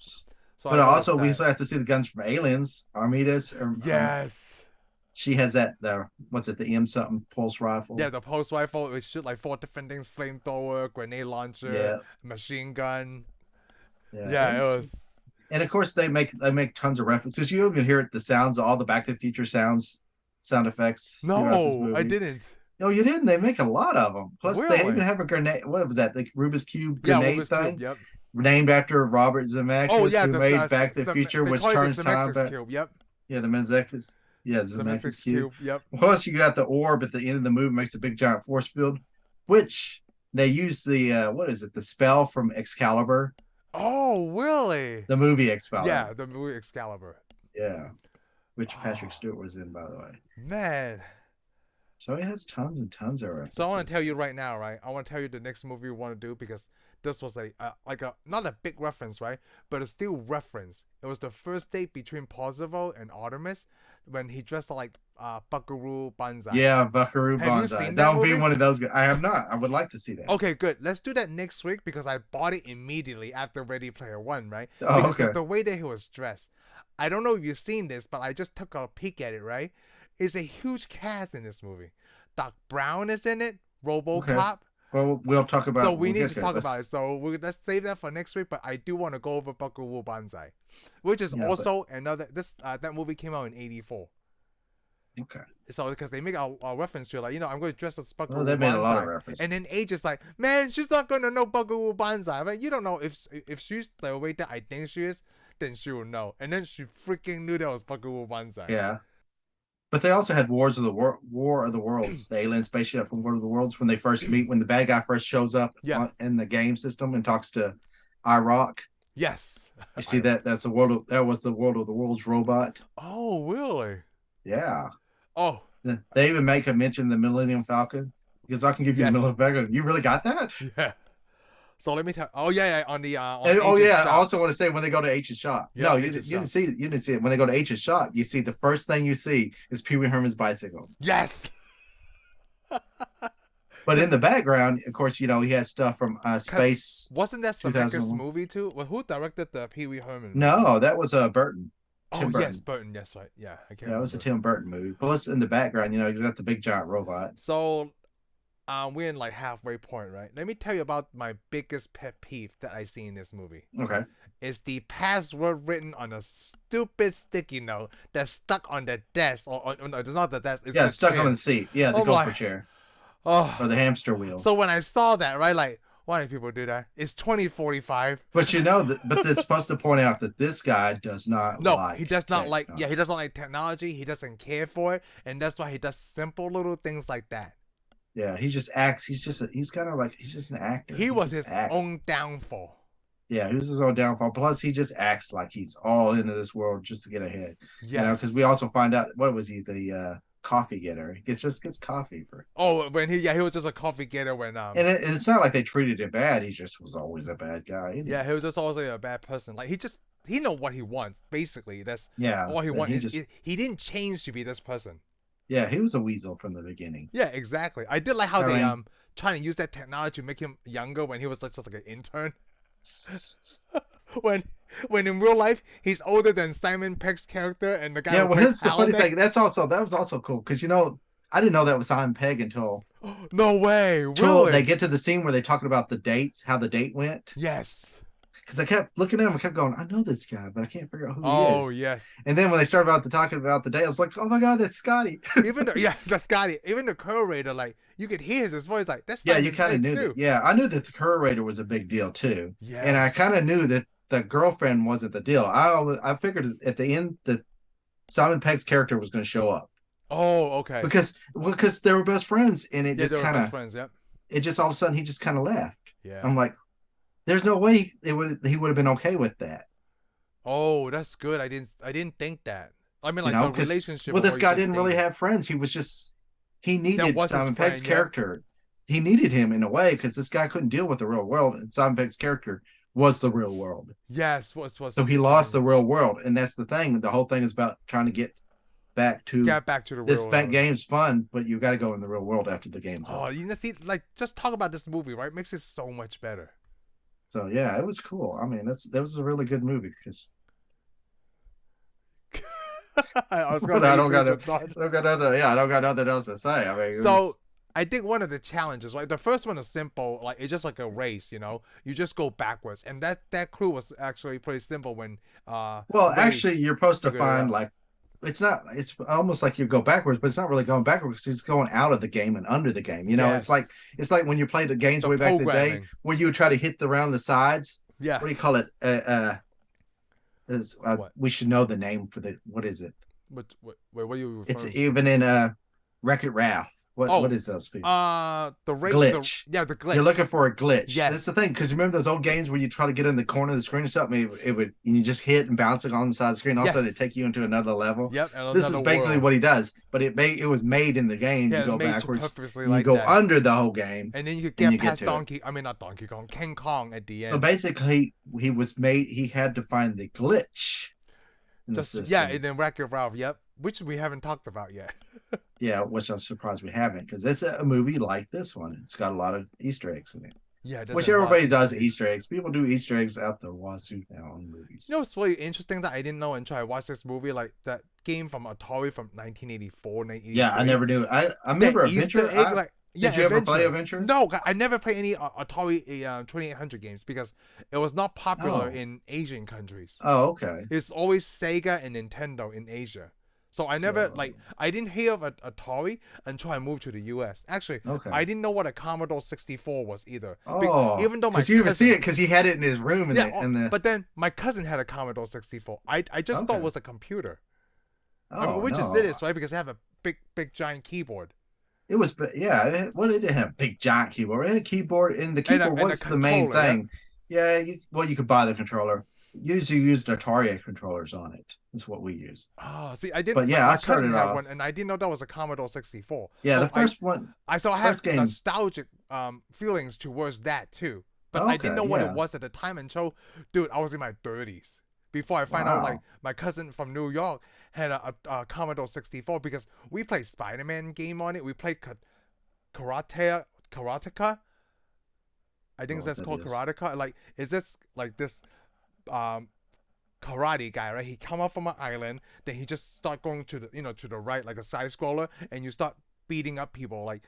So I but noticed also we that. still have to see the guns from Aliens. Armidas, Yes. she has that the what's it, the M something pulse Yeah, rifle. the pulse rifle, it shoot like 4 different things: flamethrower, grenade launcher, Yeah, machine gun. yeah. Yeah, it was. And of course they make tons of references. You even hear the sounds, all the Back to the Future sound effects throughout this No, I movie. didn't. No, you didn't. They make a lot of them. Plus, they even Really? have a grenade. What was that? The Rubik's Cube Yeah, grenade Rubik's Cube, thing, yep. named after Robert Oh, Zemeckis, yeah, who made Back to the Future, they which call it the turns time Symmetrics back. Cube, yep. Yeah, the Zemeckis. Yeah, Symmetrics Zemeckis cube. Cube, yep. Plus, you got the orb at the end of the movie makes a big giant force field, which they use the what is it? The spell from Excalibur, Oh, really? the movie Excalibur. Yeah, the movie Excalibur. Yeah, which Patrick Oh, Stewart was in, by the way. man. So it has tons and tons of So I want to references. tell you right now, right? I want to tell you the next movie we want to do because this was like a not a big reference, right? But it's still reference. It was the first date between Parzival and Artemis when he dressed like Buckaroo Banzai. Yeah, Buckaroo Have you Banzai. seen That that would be movie? one of those. I have not. I would like to see that. Okay, good. Let's do that next week because I bought it immediately after Ready Player One, right? Oh, Because okay. the way that he was dressed. I don't know if you've seen this, but I just took a peek at it, right? It's a huge cast in this movie. Doc Brown is in it, Okay. RoboCop. Well, we'll talk So about. we We'll need get to to it. talk about it. So let's save that for next week. But I do want to go over Buckaroo Banzai, which is Yeah, but also another. That movie came out in '84. okay. So because they make a reference to it, like I'm going to dress as Well, Buckaroo they made a lot of Banzai, and then references. Age is like, man, she's not going to know Buckaroo Banzai. But you don't know if she's the way that I think she is, then she will know. And then she freaking knew that was Buckaroo Banzai. Yeah. But they also had War of the Worlds, the alien spaceship from War of the Worlds when they first meet, when the bad guy first shows up Yeah. in the game system and talks to Iraq. Yes. You see that? That was the World of the Worlds robot. Oh, really? Yeah. Oh, They even make a mention of the Millennium Falcon because I can give you the yes. Millennium Falcon. You really got that? Yeah. So let me tell. Oh yeah, on the Oh Age's yeah. I shop. also want to say when they go to H's shop. Yeah, No, H's you didn't shop. see it. You didn't see it. When they go to H's shop, you see the first thing you see is Pee Wee Herman's bicycle. Yes. But in the background, of course, he has stuff from Space. Wasn't that Zemeckis 2001. movie too? Well, who directed the Pee Wee Herman movie? No, that was Burton. Oh Tim yes, Burton. Burton. Yes, right. Yeah, I can't Yeah, it remember. was a Tim Burton movie. Plus, in the background, you got the big giant robot. So, we're in like halfway point, right? Let me tell you about my biggest pet peeve that I see in this movie. Okay. It's the password written on a stupid sticky note that's stuck on the desk, or no, it's not the desk. It's Yeah, the stuck chair. on the seat. Yeah, the Oh gopher my. chair Oh. or the hamster wheel. So when I saw that, right, like, why do people do that? It's 2045. But but they're supposed to point out that this guy does not No, like. he does not like. technology. Yeah, he doesn't like technology. He doesn't care for it, and that's why he does simple little things like that. Yeah, he just acts. He's just an actor. He was just his acts. own downfall. Yeah, he was his own downfall. Plus, he just acts like he's all into this world just to get ahead. Yes. Because we also find out what was he, the coffee getter. He gets coffee for. Oh, when he was just a coffee getter when And it's not like they treated him bad. He just was always a bad guy. Yeah, he was just also a bad person. Like he know what he wants. Basically, that's all he wants. He didn't change to be this person. Yeah, he was a weasel from the beginning. Yeah, exactly. I did like how they trying to use that technology to make him younger when he was just like an intern. when in real life he's older than Simon Pegg's character and the guy. Yeah, well, that's the funny thing. That was also cool because I didn't know that was Simon Pegg until. No way! Really? They get to the scene where they talking about the date, how the date went. Yes. Because I kept looking at him, I kept going, I know this guy, but I can't figure out who he is. Oh yes. And then when they started talking about the date, I was like, oh my god, that's Scotty. Even the Scotty, even the curator, like you could hear his voice, like that's. Yeah, you kind of knew that. Yeah, I knew that the curator was a big deal too. Yeah. And I kind of knew that the girlfriend wasn't the deal. I figured at the end that Simon Pegg's character was going to show up Oh, okay. because they were best friends, and it Yeah, just they were kind best of friends. Yep. it just all of a sudden he just kind of left. Yeah. I'm like, there's no way he would have been okay with that. Oh, that's good. I didn't think that. I mean, You like know, the because relationship. well, of this what you guy just didn't really stated. have friends. He was just he That needed was his Simon Pegg's friend. Yep. character. He needed him in a way because this guy couldn't deal with the real world, and Simon Pegg's character was the real world. Yes. Was So his he lost the friend. real world, and that's the thing. The whole thing is about trying to get back to Get back to the this real world. game's fun, but you got to go in the real world after the game's Oh, up. you know, see, like, just talk about this movie, right? Makes it so much better. So yeah, it was cool. I mean, that was a really good movie because I was gonna but let you finish your thought. I don't got nothing else to say. I mean, So I think one of the challenges, right? The first one is simple, like it's just like a race, you know. You just go backwards, and that crew was actually pretty simple when well, Waithe actually, you're supposed to figured it find out. like it's almost like you go backwards, but it's not really going backwards because it's going out of the game and under the game. You know, Yes, it's like when you played the games the way back in the day programming. where you would try to hit around the sides. Yeah. What do you call it? What? We should know the name for the what is it? What are you referring It's to? even in Wreck-It Ralph. What Oh, is those people? the rate, Glitch. the glitch. You're looking for a glitch. Yes. That's the thing, because remember those old games where you try to get in the corner of the screen or something, it would and you just hit and bounce it on the side of the screen. All of a sudden, Yes. it take you into another level. Yep. And This is another basically world. what he does, but it was made in the game. Yeah, You go made backwards, purposely and you like go that. under the whole game, And then you could and get you get past to it. not Donkey Kong, King Kong at the So end. basically, he was made. He had to find the glitch in the Just system. and then Wreck-It Ralph. Yep, which we haven't talked about yet. Yeah, which I'm surprised we haven't, because it's a movie like this one. It's got a lot of Easter eggs in it. Yeah, there's Which a lot of everybody does eggs. Easter eggs. People do Easter eggs out the wazoo now on movies. You know what's really interesting that I didn't know until I watched this movie, like that game from Atari from 1984, 1983. Yeah, I never knew. I That remember Easter Adventure. egg, like yeah, Did you ever play Adventure? No, I never played any Atari 2800 games because it was not popular Oh. in Asian countries. Oh, okay. It's always Sega and Nintendo in Asia. So I never So- I didn't hear of Atari until I moved to the US. Actually, Okay. I didn't know what a Commodore 64 was either. Oh, Even though my because you even cousin, see it because he had it in his room and yeah, but then my cousin had a Commodore 64. I just thought Okay. it was a computer. oh, I mean, which is no. it is, right? Because they have a big giant keyboard. It was, yeah. What did it have? Big giant keyboard. It had a keyboard, and the And a- keyboard and a was the main controller, thing. Yeah. You could buy the controller. Usually used Atari controllers on it. That's what we used. Oh, see, I didn't. But yeah, my I started cousin had off- one, and I didn't know that was a Commodore 64. Yeah, So the first one. I have first game- nostalgic feelings towards that too, but I didn't Okay, know what yeah. it was at the time until, dude, I was in my 30s before I find out Wow. like my cousin from New York had a Commodore 64 because we played Spider-Man game on it. We played Karateka. I think What that's that called is. Karateka. Like, is this like this karate guy, right? He come up from an island, then he just start going to the right like a side scroller, and you start beating up people. Like,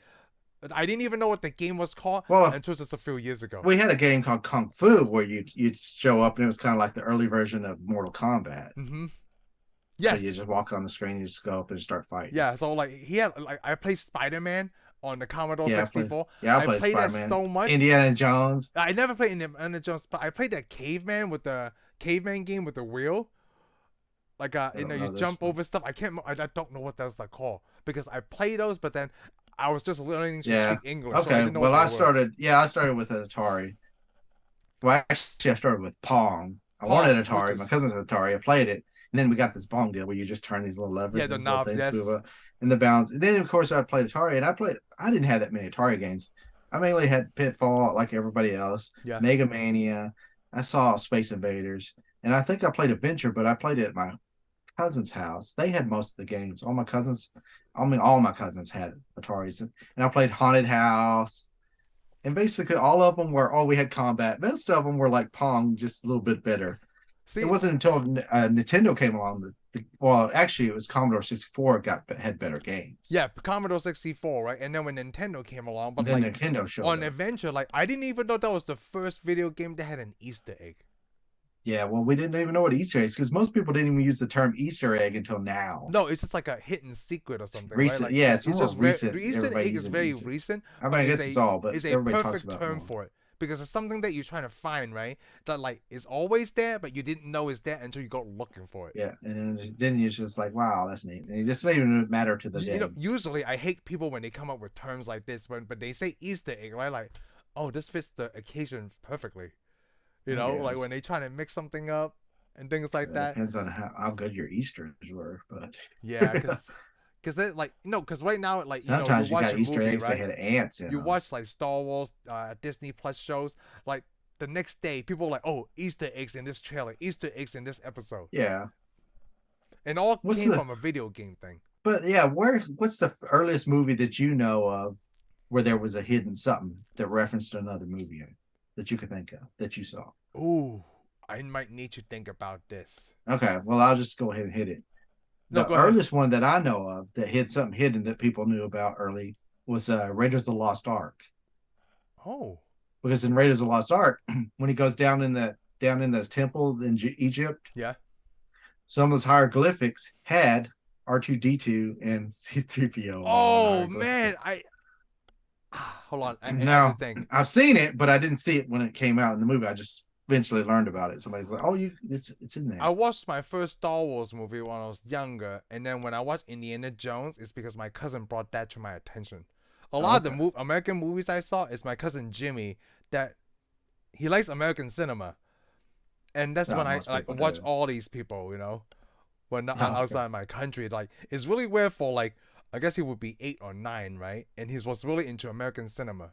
I didn't even know what the game was called Well, until just a few years ago. we had a game called Kung Fu where you'd show up and it was kind of like the early version of Mortal Kombat. Mm-hmm. Yes. So you just walk on the screen, you just go up and start fighting. Yeah. So like he had like I played Spider-Man on the Commodore Yeah, I 64. I played that Spider-Man. so much. Indiana Jones. I never played Indiana Jones, but I played that caveman with the caveman game with the wheel. Like don't you know this jump one. over stuff. I don't know what those are called because I played those, but then I was just learning to Yeah. speak English. So I Okay. didn't know Well, what they I were. started with an Atari. Well, actually, I started with Pong. I Pong, wanted which Atari. is- My cousin's had Atari. I played it. And then we got this Pong deal where you just turn these little levers Yeah, the and little knobs, things yes. move up and the balance. And then, of course, I played Atari. And I didn't have that many Atari games. I mainly had Pitfall like everybody else. Yeah. Mega Mania. I saw Space Invaders. And I think I played Adventure, but I played it at my cousin's house. They had most of the games. All my cousins had Ataris. And I played Haunted House. And basically all of them were, we had combat. Most of them were like Pong, just a little bit better. See, It wasn't until Nintendo came along well, actually, it was Commodore 64 had better games. yeah, Commodore 64, right? And then when Nintendo came along, but then like Nintendo showed on up. Adventure, like I didn't even know that was the first video game that had an Easter egg. Yeah, well, we didn't even know what Easter eggs, because most people didn't even use the term Easter egg until now. No, it's just like a hidden secret or something. Recent, right? Like, yeah, it's more just recent. the Easter Everybody egg is using very Easter. recent. I mean, but I guess it's all, but it's a everybody talks perfect about term more. for it because it's something that you're trying to find, right? That like is always there, but you didn't know it's there until you go looking for it. Yeah, and then you're just like, wow, that's neat. And it just doesn't even matter to the You know, game. usually I hate people when they come up with terms like this, but they say Easter egg, right? Like, oh, this fits the occasion perfectly. You know, like when they try to mix something up and things like that. Depends on how good your Easters were, but yeah, because like because right now like sometimes you watch got a Easter movie, eggs right? that had ants in You them. watch like Star Wars, Disney Plus shows, like the next day people are like, oh, Easter eggs in this trailer, Easter eggs in this episode. Yeah, And all came from a video game thing. But yeah, what's the earliest movie that you know of where there was a hidden something that referenced another movie that you could think of that you saw? Ooh, I might need to think about this. Okay, well, I'll just go ahead and hit it. No, The go ahead. earliest one that I know of that hid something hidden that people knew about early was Raiders of the Lost Ark. Oh, Because in Raiders of the Lost Ark, when he goes down in the temple in Egypt, yeah. some of those hieroglyphics had R2D2 and C3PO. Oh man, hold on. I have to think. I've seen it, but I didn't see it when it came out in the movie. I just eventually learned about it. Somebody's like, "Oh, it's in there." I watched my first Star Wars movie when I was younger, and then when I watched Indiana Jones, it's because my cousin brought that to my attention. A lot of the American movies I saw is my cousin Jimmy that he likes American cinema, and that's when I like watch all these people, when outside my country. Like it's really weird for like I guess he would be 8 or 9, right? And he was really into American cinema.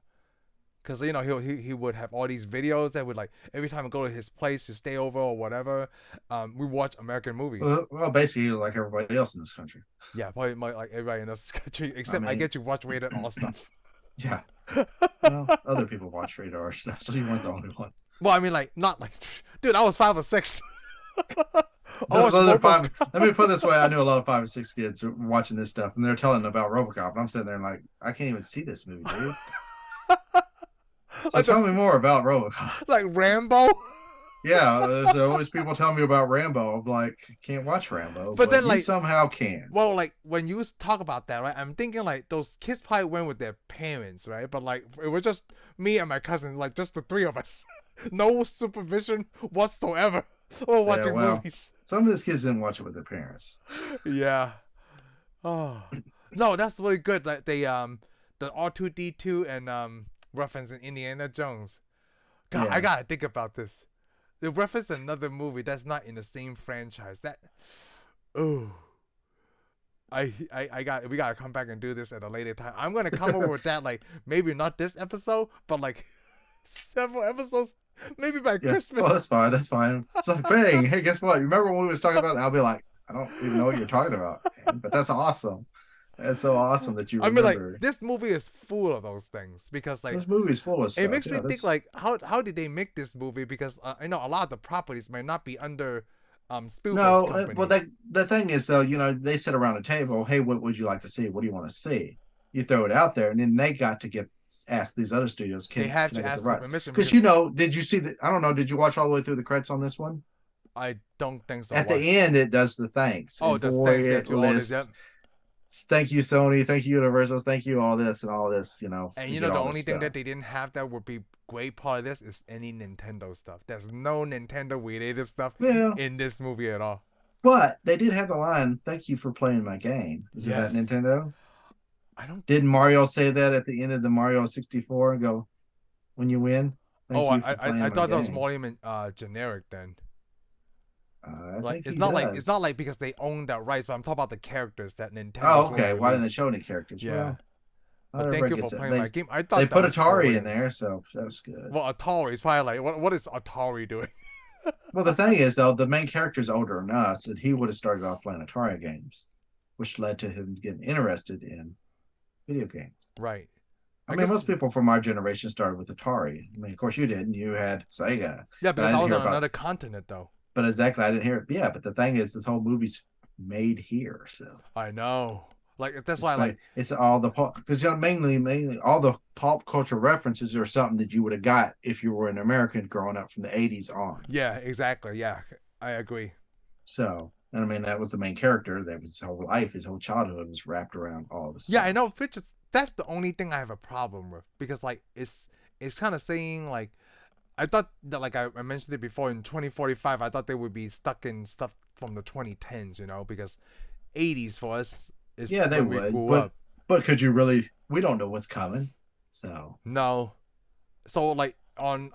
Because, he would have all these videos that would, like, every time I go to his place to stay over or whatever, we watch American movies. Well, basically, he was like everybody else in this country. Yeah, probably like everybody in this country, except I get to watch rated R stuff. Yeah. Well, other people watch rated R stuff, so you weren't the only one. Well, I mean, like, not like, dude, I was 5 or 6. Let me put it this way. I knew a lot of 5 or 6 kids watching this stuff, and they're telling about RoboCop, and I'm sitting there like, I can't even see this movie, dude. So tell me more about RoboCop. Like Rambo? Yeah, there's always people telling me about Rambo. I'm like, can't watch Rambo, but then like somehow can. Well, like when you talk about that, right? I'm thinking like those kids probably went with their parents, right? But like it was just me and my cousins, like just the 3 of us, no supervision whatsoever. Or watching movies. Some of these kids didn't watch it with their parents. Yeah. Oh no, that's really good. Like the R2D2 and reference in Indiana Jones. God, yeah. I gotta think about this. They reference another movie that's not in the same franchise. We gotta come back and do this at a later time. I'm gonna come over with that, like maybe not this episode, but like several episodes, maybe by Christmas. Oh, that's fine. It's like, bang, hey, guess what? You remember when we was talking about it? I'll be like, I don't even know what you're talking about, man. But that's awesome. It's so awesome that you remember. I mean, like, this movie is full of those things because, like, this movie's full of stuff. It makes me think, like, how did they make this movie? Because I know a lot of the properties may not be under Spielberg's company. Well, the thing is, though, they sit around a table. Hey, what would you like to see? What do you want to see? You throw it out there, and then they got to ask these other studios. They have to ask for permission because did you see the? I don't know. Did you watch all the way through the credits on this one? I don't think so. At the end, it does the thanks. Oh, it does thanks to all this. Yep. Thank you, Sony. Thank you, Universal. Thank you, all this and all this. And the only thing that they didn't have that would be great part of this is any Nintendo stuff. There's no Nintendo related stuff in this movie at all. But they did have the line, "Thank you for playing my game." Is that Nintendo? Didn't Mario say that at the end of the Mario 64 and go, "When you win"? I thought that was more even generic then. It's not like because they own that rights, but I'm talking about the characters that Nintendo. Oh, okay. Why didn't they show any characters? Yeah. But thank you for playing my game. I thought they put Atari in there, so that was good. Well, Atari's probably like, what is Atari doing? Well, the thing is, though, the main character's older than us, and he would have started off playing Atari games, which led to him getting interested in video games. Right. I mean, most people from our generation started with Atari. I mean, of course, you didn't. You had Sega. Yeah, but I was on another continent, though. But exactly, I didn't hear it. Yeah, but the thing is, this whole movie's made here, so I know. Like that's why, it's all the because mainly all the pop culture references are something that you would have got if you were an American growing up from the '80s on. Yeah, exactly. Yeah, I agree. So, and I mean, that was the main character. That was his whole life, his whole childhood was wrapped around all this. Yeah, I know. That's the only thing I have a problem with because, like, it's it's kind of saying like, I thought that like I mentioned it before in 2045, I thought they would be stuck in stuff from the 2010s, because 80s for us is Yeah, they when we would, grew up. but could you really? We don't know what's coming, so No, so like on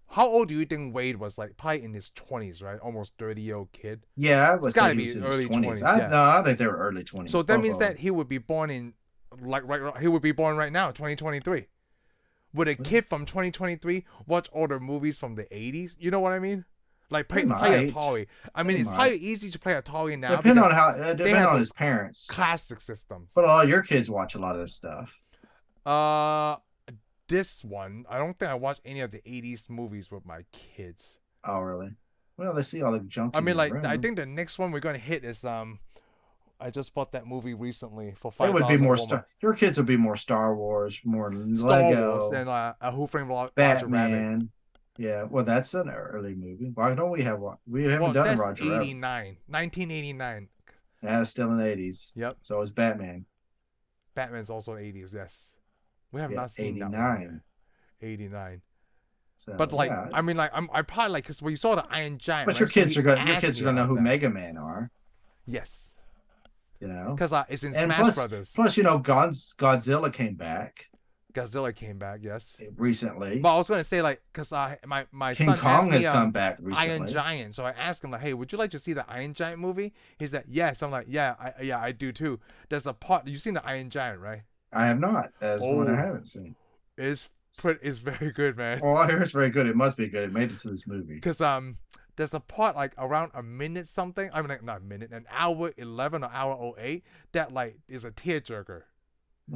how old do you think Wade was? Like probably in his 20s, right? Almost 30-year-old kid. yeah, I It's would got say to he be was in his early 20s. 20s, yeah. No, I think they were early So 20s. that Both means of that them. he would be born in like he would be born right now, 2023. Would a kid from 2023 watch older movies from the 80s? You know what I mean? Like They play might. Atari. I mean, They it's might. probably easy to play Atari now Depend on because how. they Depend have on those his parents. classic systems. But all your kids watch a lot of this stuff. Uh, this one, I don't think I watched any of the 80s movies with my kids. Oh, really? Well, they see all the junk I in mean, your like, I room. think the next one we're gonna hit is I just bought that movie recently for They would be $5 at more Walmart. Your kids would be more Star Wars, more Star Wars Lego, and a Who Framed Roger Rabbit. Batman. Yeah, well, that's an early movie. Why don't we have one? We haven't Well, done that's Roger Rabbit. 1989. Yeah, it's still in the 80s. Yep. So is Batman. Batman's also 80s, yes. We have Yeah, not seen that 89. one yet. 89. So But like, yeah, I mean, like, I probably like because when you saw the Iron Giant, but right? your So kids he are gonna asked me know about who that. Mega Man are. Yes, You know, because it's in and Smash Brothers. plus, Godzilla came back Godzilla came back, yes. recently. But I was gonna say like, because my King son Kong asked me has come back Iron recently. Giant, so I asked him like, hey, would you like to see the Iron Giant movie? He's like, yes. I'm like, yeah, I do too. There's a part you've seen the Iron Giant, right? I have not. As one I Oh, haven't seen. it's very good, man. Oh, I hear it's very good. It must be good. It made it to this movie. Because there's a part like around a minute something. I mean, like, not a minute, an hour 11 or hour 08 that like is a tearjerker.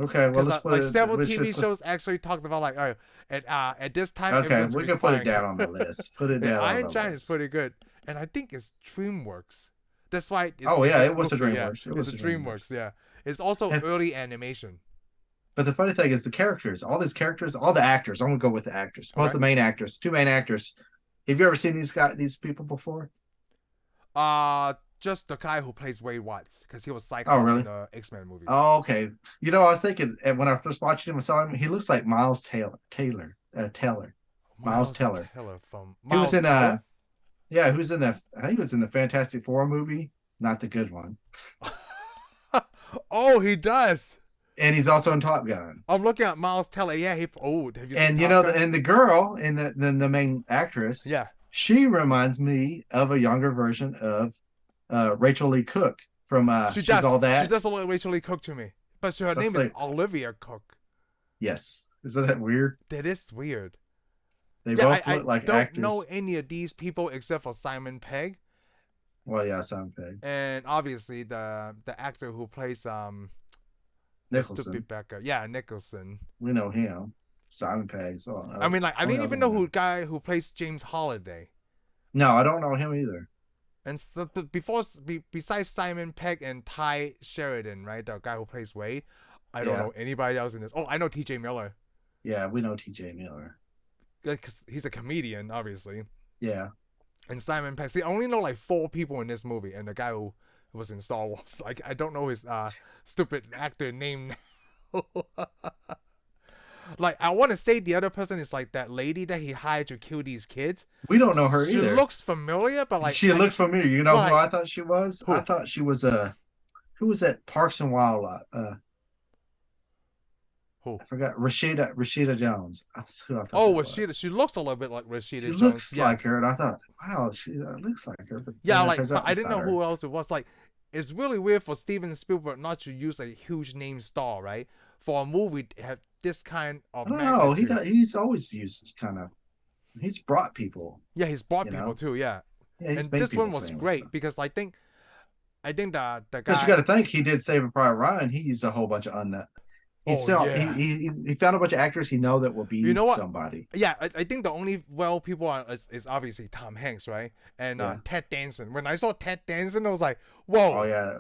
Okay, well, let's put like it. several Let's TV just shows actually talked about like, oh, at this time, okay, everyone's we gonna can be put it crying. down on the list. Put it Yeah, down on Iron the Giant list. is pretty good, and I think it's DreamWorks. That's why. It's Oh yeah, it's it was a Looper, DreamWorks. Yeah. It was It's a a DreamWorks. Yeah, it's also Yeah. early animation. But the funny thing is the characters, all these characters, all the actors. I'm gonna go with the actors. Both Okay. the main actors, two main actors. Have you ever seen these people before? Just the guy who plays Wade Watts because he was Cyclops really? in the X-Men movies. Oh, okay. I was thinking when I first watched him, I saw him. He looks like Miles Taylor. Miles Teller. From He was Miles in Teller? yeah, who's in the? I think he was in the Fantastic Four movie, not the good one. Oh, he does. And he's also in Top Gun. I'm looking at Miles Teller. Yeah, have you seen And Top Gun? and the girl and the main actress. Yeah. She reminds me of a younger version of Rachel Lee Cook from She She's does. All That. She does look like Rachel Lee Cook to me, but her name is like- Olivia Cooke. Yes. Isn't that weird? That is weird. They Yeah, both I look like don't actors. know any of these people except for Simon Pegg, Well, yeah, Simon Pegg. and obviously the actor who plays Nicholson. stupid Becca. Yeah, Nicholson. We know him. Simon Pegg. So I mean, like I only didn't even other know one. who guy who plays James Holiday. No, I don't know him either. And besides Simon Pegg and Tye Sheridan, right, the guy who plays Wade, I don't Yeah. know anybody else in this. Oh, I know T.J. Miller, Yeah, we know T.J. Miller. because he's a comedian, obviously. Yeah. And Simon Pegg. See, I only know like 4 people in this movie, and the guy who was in Star Wars. Like, I don't know his stupid actor name now. Like, I want to say the other person is like that lady that he hired to kill these kids. We don't know her She either. looks familiar, but like she looked familiar. You know well, who I thought she was? Who? I thought she was who was at Parks and Wildlife? Who? I forgot. Rashida Jones. That's who I thought Oh, that Rashida. was. She looks a little bit like Rashida She Jones. looks Yeah. like her, and I thought, wow, she looks like her. But Yeah, then it like, turns but out I it's didn't know not her. who else it was. Like, it's really weird for Steven Spielberg not to use a huge name star, right? For a movie to have this kind of I don't know. magnitude. He's always used kind of. He's brought people. Yeah, he's brought you people know? too. Yeah, Yeah, he's and made this one people was famous, great so. because I think the guy. Because you got to think he did Saving Private Ryan. He used a whole bunch of He Oh, saw yeah. he found a bunch of actors he know that will be You know what? somebody. Yeah, I think the only people are is obviously Tom Hanks, right? And Yeah. Ted Danson. When I saw Ted Danson, I was like, whoa. Oh yeah,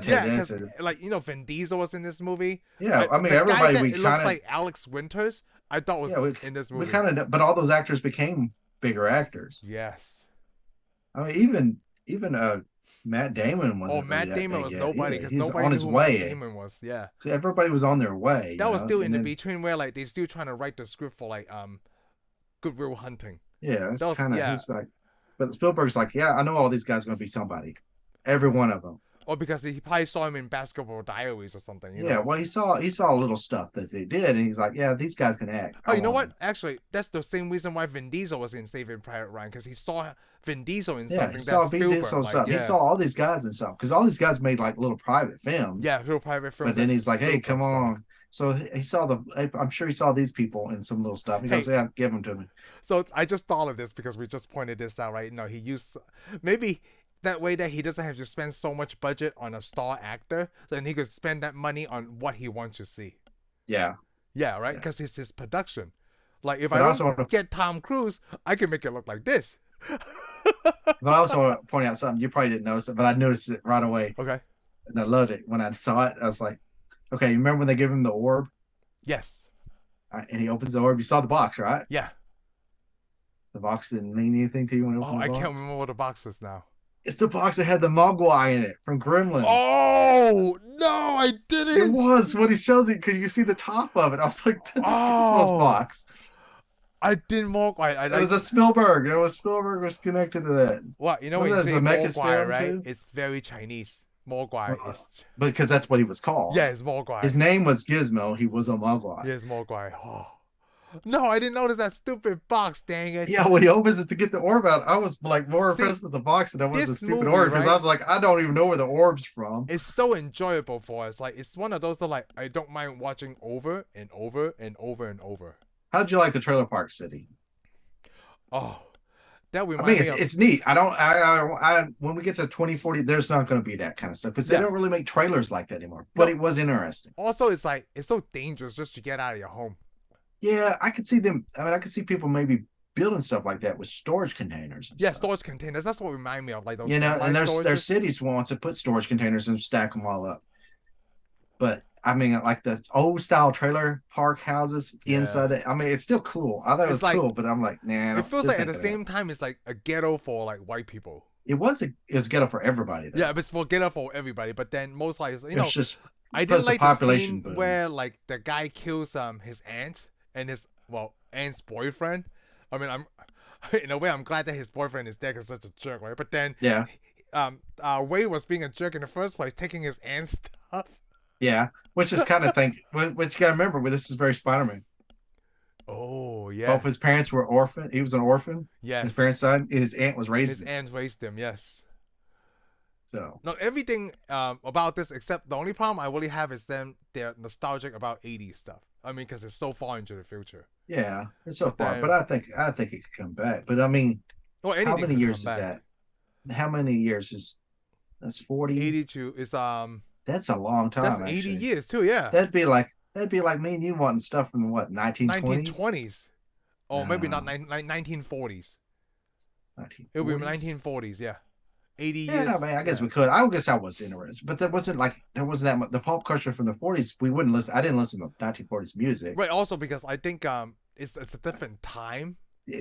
Ted Yeah, because Danson. like Vin Diesel was in this movie. Yeah, I mean the guy everybody that we it looks kind of like Alex Winters. I thought was in this movie. we kind of, but all those actors became bigger actors. Yes. I mean, even Matt Damon Oh, wasn't really Matt that Damon big was yet nobody either. because He's nobody on knew his who Matt way. Damon was. Yeah, Everybody was on their way, that was still in and the then between where like they still trying to write the script for like Good Will Hunting. yeah, That it's was kind of yeah. he's like, but Spielberg's like, yeah, I know all these guys are going to be somebody, every one of them. Or because he probably saw him in Basketball Diaries or something, you Yeah, know. well, he saw a little stuff that they did, and he's like, yeah, these guys can act. Oh, I you know want what? them. Actually, that's the same reason why Vin Diesel was in Saving Private Ryan because he saw Vin Diesel in Yeah, he something that saw B. Spielberg Diesel like. stuff. He Yeah, saw all these guys and stuff because all these guys made like little private films. yeah, real private But films then that he's like, "Hey, come Spielberg saw. on!" So he saw the. I'm sure he saw these people in some little stuff. He goes, Hey, "Yeah, give them to me." so I just thought of this because we just pointed this out, right? No, he used maybe that way that he doesn't have to spend so much budget on a star actor, then he could spend that money on what he wants to see. Yeah, Yeah, right? yeah. Because it's his production. Like if But I I also don't want to. get Tom Cruise, I can make it look like this. But I also want to point out something you probably didn't notice it, but I noticed it right away, Okay. and I loved it when I saw it. I was like, "Okay, you remember when they give him the orb, Yes. and he opens the orb? You saw the box, right? Yeah. The box didn't mean anything to you when you Oh, opened the I box. can't remember what the box is now. It's the box that had the Mogwai in it from Gremlins. Oh no, I didn't. It was when he shows it because you see the top of it. I was like, "That's Gizmo's box." I didn't walk. It was a Spielberg. It was Spielberg was connected to that. What you know Wasn't when you that say Zemeckis Mogwai, film, right? too? It's very Chinese. Mogwai is Because that's what he was called. yeah, it's Mogwai. His name was Gizmo. He was a Mogwai. Yeah, it's Mogwai. Oh. No, I didn't notice that stupid box. Dang it. Yeah, when he opens it to get the orb out, I was like more See, impressed with the box than I was the this stupid movie, orb because right? I was like, I don't even know where the orb's from. It's so enjoyable for us. Like it's one of those that like I don't mind watching over and over and over and over. How'd you like the Trailer Park City? Oh, that I mean, reminds me of it's neat. I when we get to 2040, there's not going to be that kind of stuff because they Yeah. don't really make trailers like that anymore. But No. it was interesting. also it's like it's so dangerous just to get out of your home. Yeah, I could see them. I mean, I could see people maybe building stuff like that with storage containers. And Yeah, stuff. storage containers. That's what remind me of like those. You know, and there's semi-storages. cities want to put storage containers and stack them all up. But I mean, like the old style trailer park houses inside it. I mean, it's still cool. I thought it was like- cool, but I'm like, nah. It feels this like at ain't the gonna same time it's like a ghetto for like white people. happen. It was ghetto for everybody. Though. Yeah, but it's for ghetto for everybody. But then most like you know, It's just I because didn't like the the population scene boom. where like the guy kills his aunt and his aunt's boyfriend. I mean, I'm in a way I'm glad that his boyfriend is dead because such a jerk, right? But then yeah, Wade was being a jerk in the first place, taking his aunt's stuff. yeah. Which is kind of thing. What you got to remember, this is very Spider-Man. Oh yeah. Both his parents were orphan. He was an orphan. Yes. His parents died. And his aunt was His raised. aunt raised him. Yes. So Not everything about this, except the only problem I really have is they're nostalgic about 80s stuff. I mean, because it's so far into the future. yeah, it's so But far. then- But I think it could come back. But I mean, Well, anything how many could years is come back. that? How many years is that's 40? 82 is That's a long time. that's 80 actually. years too. Yeah. That'd be like me and you wanting stuff from what 1920s. 1920s. Or maybe not No. 1940s. 1940s? It would be 1940s. Yeah. 80 Yeah, years. no, man, I guess yeah. we could. I guess I was interested, but there wasn't that much. The pop culture from the 40s. We wouldn't listen. I didn't listen to 1940s music. Right. Also because I think it's a different time.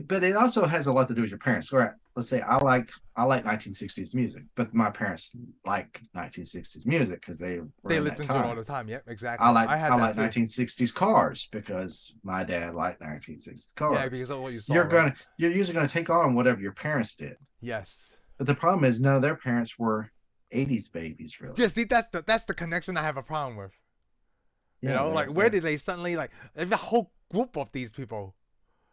But it also has a lot to do with your parents. Right? Let's say I like 1960s music, but my parents like 1960s music because they Listen to it all the time. Yeah. Exactly. I like had that too. 1960s cars because my dad liked 1960s cars. Yeah, because of what you saw. you're right? usually gonna take on whatever your parents did. Yes. But the problem is none of their parents were 80s babies, really. Yeah. See, that's the connection I have a problem with. You know, like where did they suddenly like? There's a whole group of these people.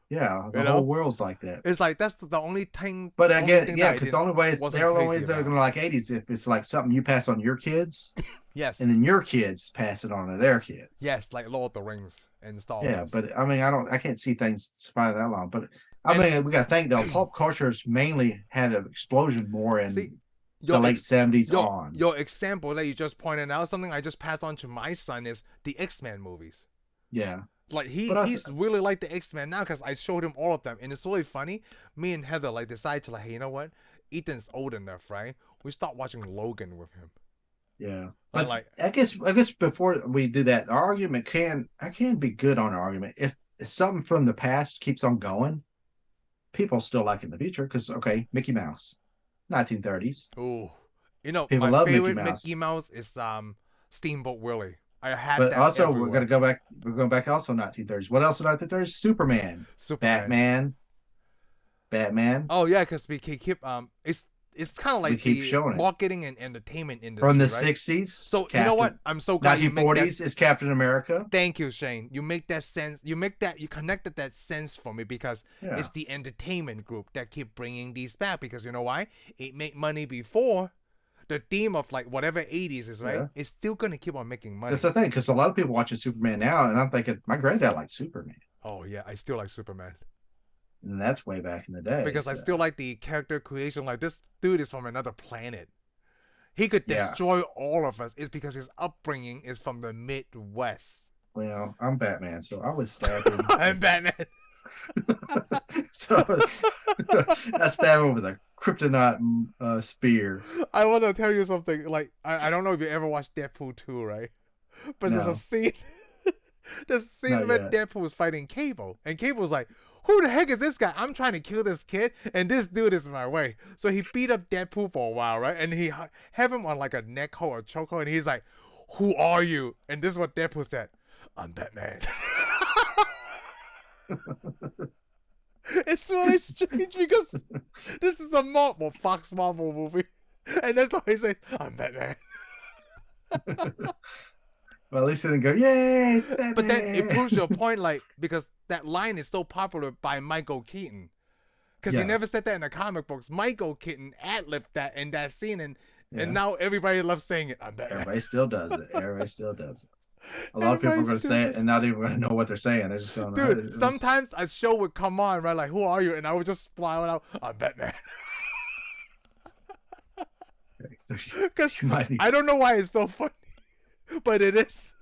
Yeah, the You whole know? world's like that. It's like that's the only thing. But only again, thing yeah, that I because didn't- the only way wasn't they're the only crazy ones that are about. gonna like 80s if it's like something you pass on your kids, Yes. and then your kids pass it on to their kids. Yes, like Lord of the Rings and Star Yeah, Wars. but I mean, I can't see things surviving that long. But I mean, we got to think though, pop culture's mainly had an explosion more in See, the late 70s on. Your example that you just pointed out, something I just passed on to my son is the X-Men movies. Yeah, Like But he's really like the X-Men now because I showed him all of them, and it's really funny. Me and Heather like decided to like, hey, you know what? Ethan's old enough, right? We start watching Logan with him. yeah. And But like, I guess before we do that, our argument can be good on an argument if something from the past keeps on going. People still like in the future because okay, Mickey Mouse, 1930s. ooh, You know, People my love Mickey favorite Mouse. Mickey Mouse is Steamboat Willie. I had But that also, we're everywhere. going to go back. We're going back also 1930s. What else in 1930s? Superman, Superman. Batman, Batman. Oh yeah, because we can keep it's kind of We like keep the showing it. marketing and entertainment From industry, the right? 60s, So you know what? Captain. I'm so glad you make that. 1940s is Captain America. Thank you, Shane. You make that sense. You make that. You connected that sense for me because Yeah. it's the entertainment group that keep bringing these back. Because you know why? It made money before. The theme of like whatever 80s is, right? Yeah. It's still gonna keep on making money. That's the thing, because a lot of people watching Superman now, and I'm thinking, my granddad liked Superman. Oh yeah, I still like Superman. And that's way back in the day. Because I still like the character creation. Like this dude is from another planet. He could Yeah. destroy all of us. It's because his upbringing is from the Midwest. Well, I'm Batman, so I would stab him. I'm Batman. So I stab him with a kryptonite spear. I want to tell you something. Like I don't know if you ever watched Deadpool 2, right? But there's No. a scene. There's a scene Not where yet. Deadpool was fighting Cable, and Cable's like, "Who the heck is this guy? I'm trying to kill this kid, and this dude is in my way." So he beat up Deadpool for a while, right? And he have him on like a neck hold or chokehold, and he's like, "Who are you?" And this is what Deadpool said: "I'm Batman." It's really strange because this is a Fox Marvel movie, and that's why he says, "I'm Batman." Well, at least he didn't go, yay, it's Batman. But then it proves your point, like, because that line is so popular by Michael Keaton. Because he never said that in the comic books. Michael Keaton ad-libbed that in that scene, and now everybody loves saying it. I'm Batman. Everybody still does it. Everybody still does it. A lot of people are going to say it and not even going to know what they're saying. They're just going, Dude, sometimes a show would come on, right? Like, who are you? And I would just smile out, I'm Batman. Because I don't know why it's so funny, but it is.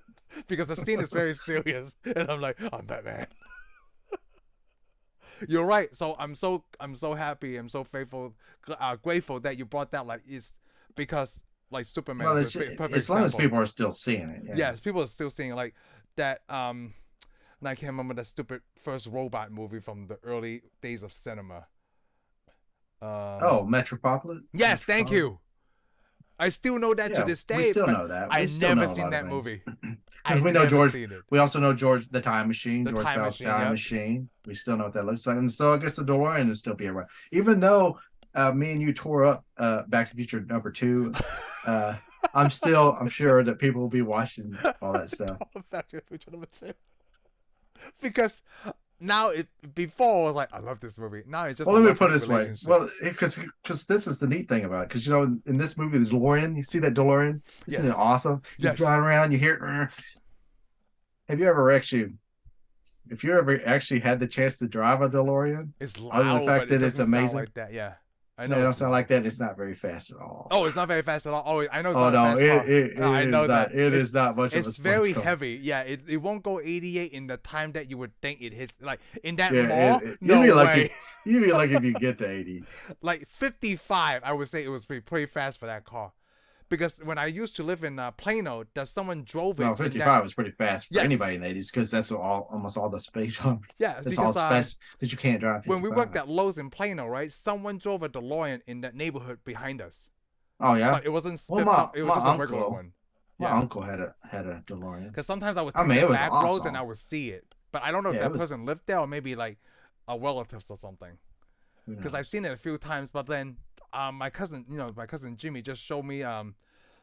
Because the scene is very serious. And I'm like, I'm Batman. You're right. So I'm so happy. I'm so grateful that you brought that. Like, it's because like Superman. Well, is a perfect as long as example. people are still seeing it. Yeah. Yes, people are still seeing it. Like that. And I can't remember that stupid first robot movie from the early days of cinema. Metropolitan. Yes, thank you. I still know that to this day. We still know that. I never seen that movie. We know George. We also know George, the Time Machine. George Bell's Time Machine. We still know what that looks like, and so I guess the DeLorean will still be around. Even though me and you tore up Back to the Future #2, I'm sure that people will be watching all that stuff. Back to the Future #2. Because now before I was like, I love this movie. Now it's just. Well, let me put it this way. Well, because this is the neat thing about it. Because in this movie, the DeLorean. You see that DeLorean? Isn't it awesome? Just driving around, you hear it. Have you ever actually? If you ever actually had the chance to drive a DeLorean, it's loud. Other than the fact that it's amazing. Sound like that, yeah. I know it don't sound like that. It's not very fast at all. Oh, it's not very fast at all. Oh, I know it's not a fast car. I know that. It is not much of a It's sports very car. heavy. Yeah, it won't go 88 in the time that you would think it hits. Like, in that Yeah, mall, you'd be lucky. way. You'd be lucky if you get to 80. Like, 55, I would say it was pretty fast for that car. Because when I used to live in Plano, someone drove it. No, 55 was pretty fast for anybody in the 80s because that's almost all the space. Yeah, that's all fast because you can't drive 55. When we worked at Lowe's in Plano, right, someone drove a DeLorean in that neighborhood behind us. Oh, yeah? But it wasn't spit up. It was just a regular one. My uncle had a DeLorean. Because sometimes I would take the back roads and I would see it. But I don't know if that person lived there or maybe like a relatives or something. Because I've seen it a few times, but then my cousin Jimmy just showed me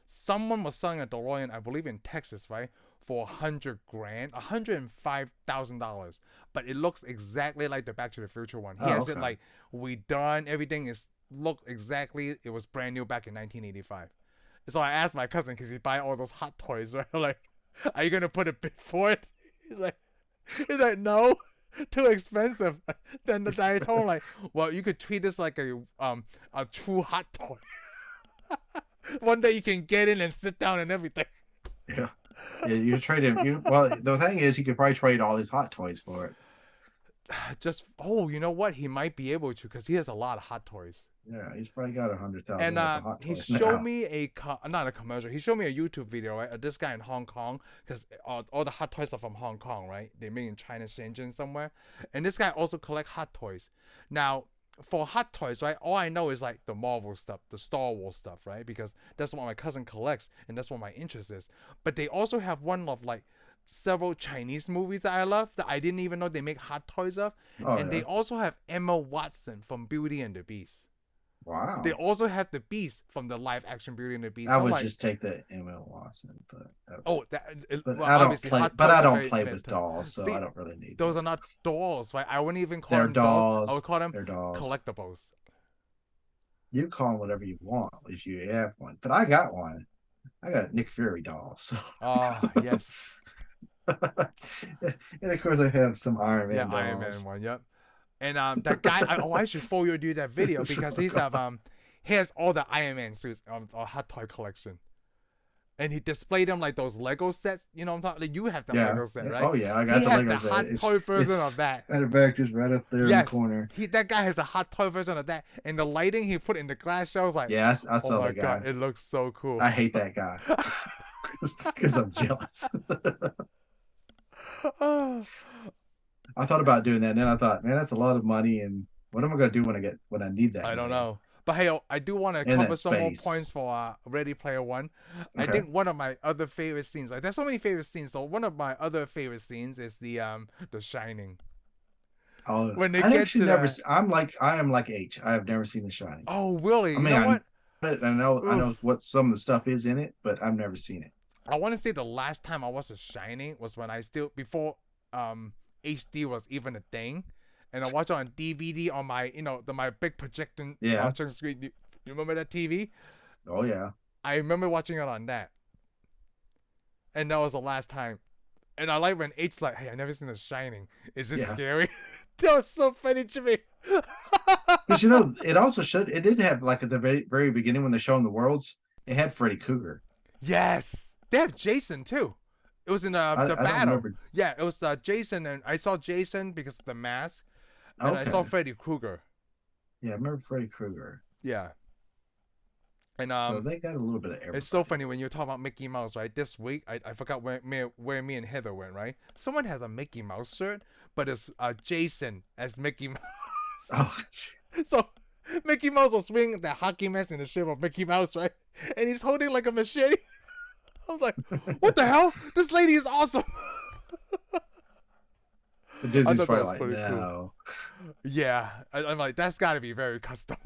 someone was selling a DeLorean, I believe in Texas, right, for $100,000, $105,000. But it looks exactly like the Back to the Future one. He has it like redone. Everything looked exactly. It was brand new back in 1985. So I asked my cousin because he buy all those hot toys, right? Like, are you gonna put a bid for it? He's like, no. Too expensive. Then I told him, like, well, you could treat this like a true hot toy. One day you can get in and sit down and everything. Yeah, you trade him. Well, the thing is, he could probably trade all his hot toys for it. You know what? He might be able to because he has a lot of hot toys. Yeah, he's probably got 100,000. And hot he toys showed me not a commercial. He showed me a YouTube video, right? Of this guy in Hong Kong, because all the hot toys are from Hong Kong, right? They made in China, Shenzhen somewhere. And this guy also collect hot toys. Now, for Hot Toys, right? All I know is like the Marvel stuff, the Star Wars stuff, right? Because that's what my cousin collects, and that's what my interest is. But they also have one of like several Chinese movies that I love that I didn't even know they make Hot Toys of, and they also have Emma Watson from Beauty and the Beast. Wow. They also have the Beast from the live action Beauty and the Beast. I would just take the Emma Watson, but I don't play with dolls, so I don't really need those. Them. Are not dolls, right? I wouldn't even call them dolls. I would call them collectibles. You call them whatever you want if you have one, but I got one. I got a Nick Fury doll. So. Yes. And of course, I have some Iron Man dolls. Iron Man one. Yep. And that guy, I should forward you that video because he has all the Iron Man suits of a Hot Toy collection, and he displayed them like those Lego sets. You know what I'm talking? Like you have the Lego set, right? Oh yeah, I got the Lego set. He has the Hot Toy version of that. And the back just right up there in the corner. That guy has a Hot Toy version of that, and the lighting he put in the glass shows like. Yeah, I saw that guy. God, it looks so cool. I hate that guy because I'm jealous. I thought about doing that, and then I thought, man, that's a lot of money, and what am I going to do when I need that? I don't know. But hey, I do want to cover some more points for Ready Player One. Okay. I think one of my other favorite scenes, like there's so many favorite scenes, so one of my other favorite scenes is the Shining. Oh, when they get to I am like H. I have never seen The Shining. Oh, really? You know what? I know what some of the stuff is in it, but I've never seen it. I want to say the last time I watched The Shining was when before HD was even a thing, and I watched it on DVD on my my big projecting screen. You remember that TV? Oh yeah. I remember watching it on that, and that was the last time. And I like when H's like, "Hey, I never seen The Shining. Is it scary?" That was so funny to me. But it also it did have like at the very, very beginning when they're showing the worlds, it had Freddy Krueger. Yes, they have Jason too. It was in the battle. Yeah, it was Jason, and I saw Jason because of the mask, and I saw Freddy Krueger. Yeah, I remember Freddy Krueger. Yeah. And so they got a little bit of everything. It's so funny when you're talking about Mickey Mouse, right? This week, I forgot where me and Heather went, right? Someone has a Mickey Mouse shirt, but it's Jason as Mickey Mouse. Oh. So Mickey Mouse was swinging that hockey mask in the shape of Mickey Mouse, right? And he's holding like a machete. I was like, what the hell? This lady is awesome. The Disney's probably like, no. Cool. Yeah. I'm like, that's got to be very custom.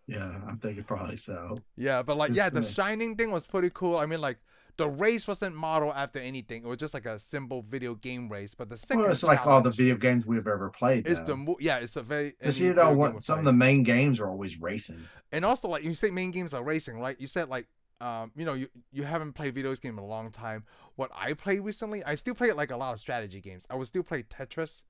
Yeah, I'm thinking probably so. Yeah, but like, the Shining thing was pretty cool. I mean, like, the race wasn't modeled after anything. It was just like a simple video game race. But the second it's like all the video games we've ever played. It's it's a very... Because some of the main games are always racing. And also, like, you say main games are racing, right? You said, like, you haven't played video games in a long time. What I played recently, I still play like a lot of strategy games. I would still play Tetris,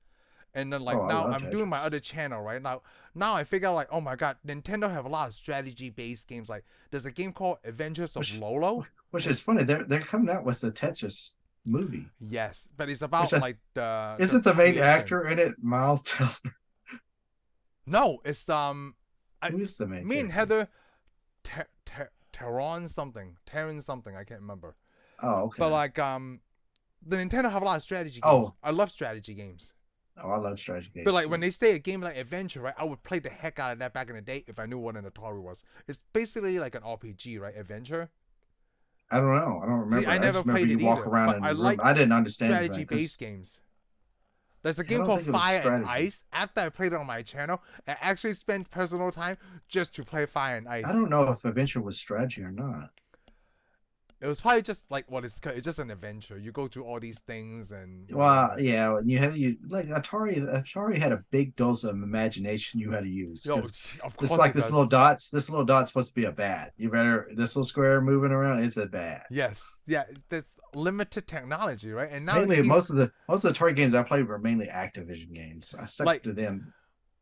and then now I'm doing my other channel right now. Now I figure out like, oh my god, Nintendo have a lot of strategy based games. Like there's a game called Adventures of Lolo, which is funny. They're coming out with the Tetris movie. Yes, but it's about like the. Isn't the main actor in it Miles Teller? No, it's Who is the main? Me and Heather. Terran something, I can't remember. Oh, okay. But like, the Nintendo have a lot of strategy games. I love strategy games. Oh, I love strategy games. But like when they say a game like Adventure, right? I would play the heck out of that back in the day if I knew what an Atari was. It's basically like an RPG, right? Adventure. I don't know. I don't remember. See, I never played it walk either. Around in the room. I didn't understand strategy-based games. There's a game called Fire and Ice. After I played it on my channel, I actually spent personal time just to play Fire and Ice. I don't know if Adventure was strategy or not. It was probably just like it's just an adventure. You go through all these things and. Well, yeah, and you like Atari had a big dose of imagination you had to use. Yo, of course it's like this little dot's. This little dot's supposed to be a bat. This little square moving around, it's a bat. Yes, yeah, there's limited technology, right? And now mainly most of the Atari games I played were mainly Activision games. I stuck to them.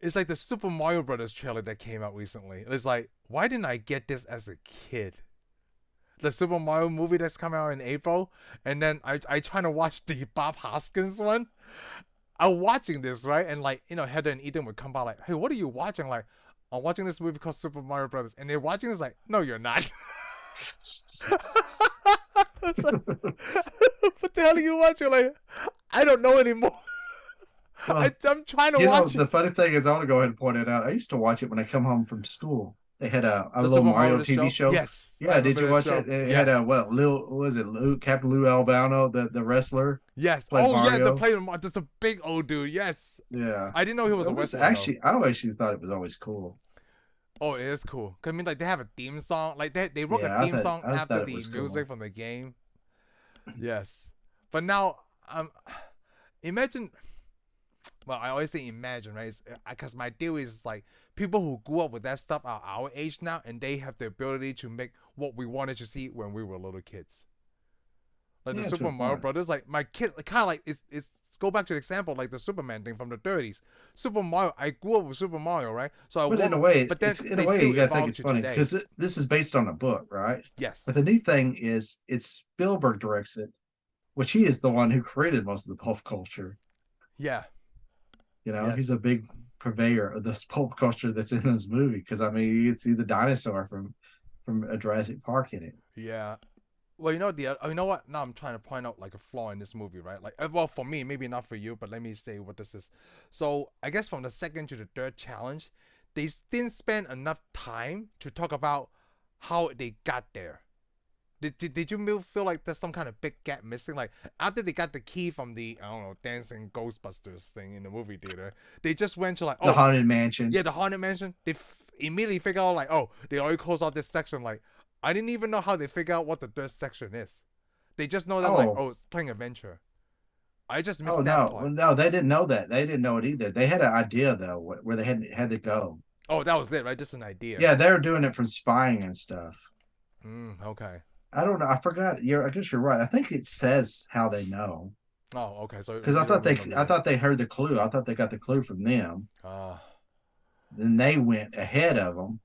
It's like the Super Mario Brothers trailer that came out recently. It's like, why didn't I get this as a kid? The Super Mario movie that's coming out in April, and then I trying to watch the Bob Hoskins one. I'm watching this, right? And like, Heather and Ethan would come by like, hey, what are you watching? Like, I'm watching this movie called Super Mario Brothers, and they're watching this like, no, you're not. Like, what the hell are you watching? Like, I don't know anymore. Well, I'm trying to you know, watch the it. funny thing is, I want to go ahead and point it out. I used to watch it when I come home from school. They had a The little Super Mario Mario TV show. show. Yes, I Yeah, did remember you that watch show. it? It had Yeah. a what was it? Captain Lou Albano, the wrestler, Yes. played Oh yeah, the Mario. play. There's a big old dude. Yes. Yeah, I didn't know he was a it was wrestler though. actually. I actually thought it was always cool. Oh, it is cool. 'Cause I mean, like they have a theme song. Like they wrote a Yeah, theme song I after thought it the was music cool. from the game. Yes. But now, imagine. Well, I always say imagine, right? Because my theory is like people who grew up with that stuff are our age now, and they have the ability to make what we wanted to see when we were little kids. Like the Yeah, to a Super Mario point. Brothers, like my kid, kind of like it's go back to the example like the Superman thing from the 30s. Super Mario, I grew up with Super Mario, right? So I But in want, a way, but then it's in a they way still you gotta think evolved it's to funny today. because this is based on a book, right? Yes. But the neat thing is, it's Spielberg directs it, which he is the one who created most of the pulp culture. Yeah. You know, he's Yes. a big purveyor of this pulp culture that's in this movie. Because I mean, you can see the dinosaur from a Jurassic Park in it. Yeah. Well, you know what? Now I'm trying to point out like a flaw in this movie, right? Like, well, for me, maybe not for you, but let me say what this is. So, I guess from the second to the third challenge, they didn't spend enough time to talk about how they got there. Did you feel like there's some kind of big gap missing? Like after they got the key from the I don't know dancing Ghostbusters thing in the movie theater, they just went to like The oh Haunted Mansion. yeah the haunted mansion. They immediately figure out like oh they already closed off this section. Like I didn't even know how they figure out what the third section is. They just know that like Oh, oh it's playing adventure. I just oh missed that no, part. no, they didn't know that. They didn't know it either. They had an idea though where they had to go. Oh that was it right? Just an idea. Yeah, they were doing it from spying and stuff. Okay. I don't know. I forgot. I guess you're right. I think it says how they know Oh okay. So because you don't remember I really. thought they heard the clue. I thought they got the clue from them. Uh Then they went ahead of them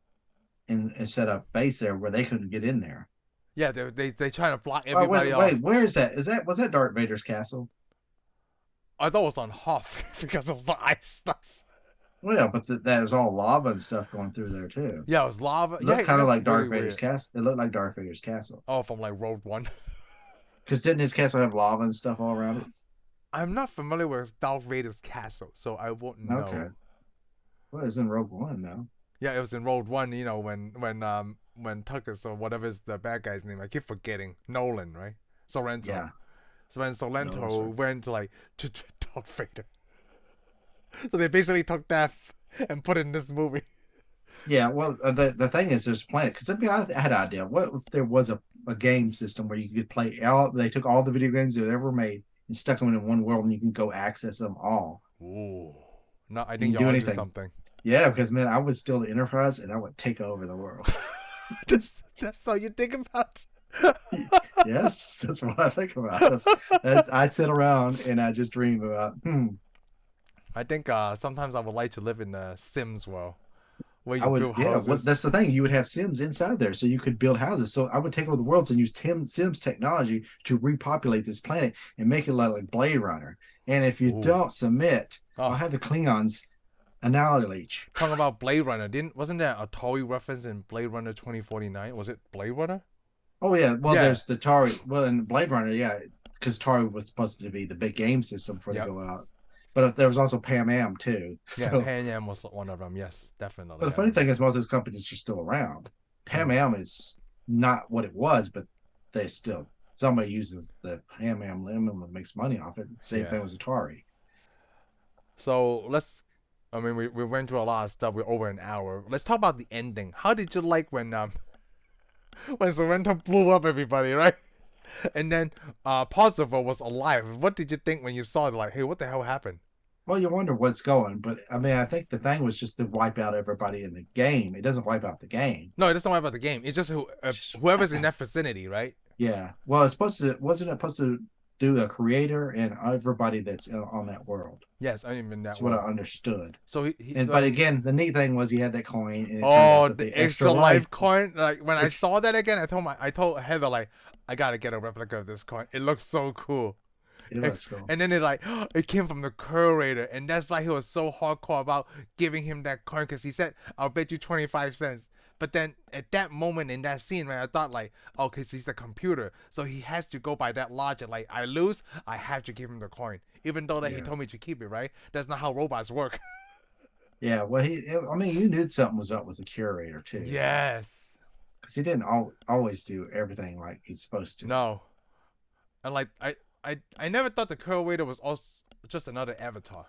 and set up base there where they couldn't get in there. yeah they trying to block Oh, everybody wait, off. where is that? Was that Darth Vader's castle? I thought it was on Hoth because it was the ice stuff. Well, yeah, but that was all lava and stuff going through there too. Yeah, it was lava. It Yeah, looked it kind of looks like really Darth Vader's weird. castle. It looked like Darth Vader's castle Oh, from like Road One. because didn't his castle have lava and stuff all around it? I'm not familiar with Darth Vader's castle, so I wouldn't Okay, know. well, it's in Rogue One now. Yeah, it was in Road One. You know when Tuckus or whatever is the bad guy's name, I keep forgetting. Nolan, right? Sorrento. Yeah, So when no, Sorrento sir. went to like to Darth Vader, so they basically took that and put it in this movie. Yeah, well, the thing is, there's planet because I had an idea. What if there was a game system where you could play all? They took all the video games that ever made and stuck them in one world, and you can go access them all. Ooh. No, I Can think you you're do onto anything? something. Yeah, because man, I would steal the Enterprise and I would take over the world. That's all you think about. Yes, that's what I think about. I sit around and I just dream about. I think sometimes I would like to live in the Sims world where I you would, build yeah. Well, houses. that's the thing. You would have Sims inside there, so you could build houses. So I would take over the worlds and use Sims technology to repopulate this planet and make it like Blade Runner. And if you Ooh. don't submit, I'll Oh, have the Klingons annihilate. talking about Blade Runner, wasn't there a Atari reference in Blade Runner 2049? Was it Blade Runner? Oh yeah, well Yeah. there's the Atari. Well, in Blade Runner, yeah, because Atari was supposed to be the big game system before they Yep. go out. But there was also Pan Am too. Yeah, So, Pan Am was one of them. Yes, but definitely. the I funny thing remember. is, most of those companies are still around. Pan Mm. Am is not what it was, but they still somebody uses the Pan Am lemon and makes money off it. Same Yeah. thing with Atari. So I mean, we went through a lot of stuff. We're over an hour. Let's talk about the ending. How did you like when Sorrento blew up everybody, right? And then Parzival was alive. What did you think when you saw it? Like, hey, what the hell happened? Well, you wonder what's going, but I mean, I think the thing was just to wipe out everybody in the game. It doesn't wipe out the game. No, it doesn't matter about the game. It's just Just whoever's wipe in out. that vicinity, right? Yeah. Well, it's supposed to. Wasn't it supposed to do a creator and everybody that's on that world? Yes, I mean in that That's what I world. understood. So And but again, the neat thing was he had that coin, and it turned out oh, that the the extra extra life, life coin. Like when I which saw that again, I told Heather like, I gotta get a replica of this coin. It looks so cool. it was cool. And then it like it came from the curator, and that's why he was so hardcore about giving him that coin because he said, "I'll bet you 25 cents." But then at that moment in that scene, right, I thought like, oh, because he's the computer, so he has to go by that logic. Like, I lose, I have to give him the coin, even though that he Yeah. told me to keep it. Right? That's not how robots work. Yeah. Well, I mean, you knew something was up with the curator too, Yes. because he didn't always do everything like he's supposed to. No. And like I never thought the curator was also just another avatar.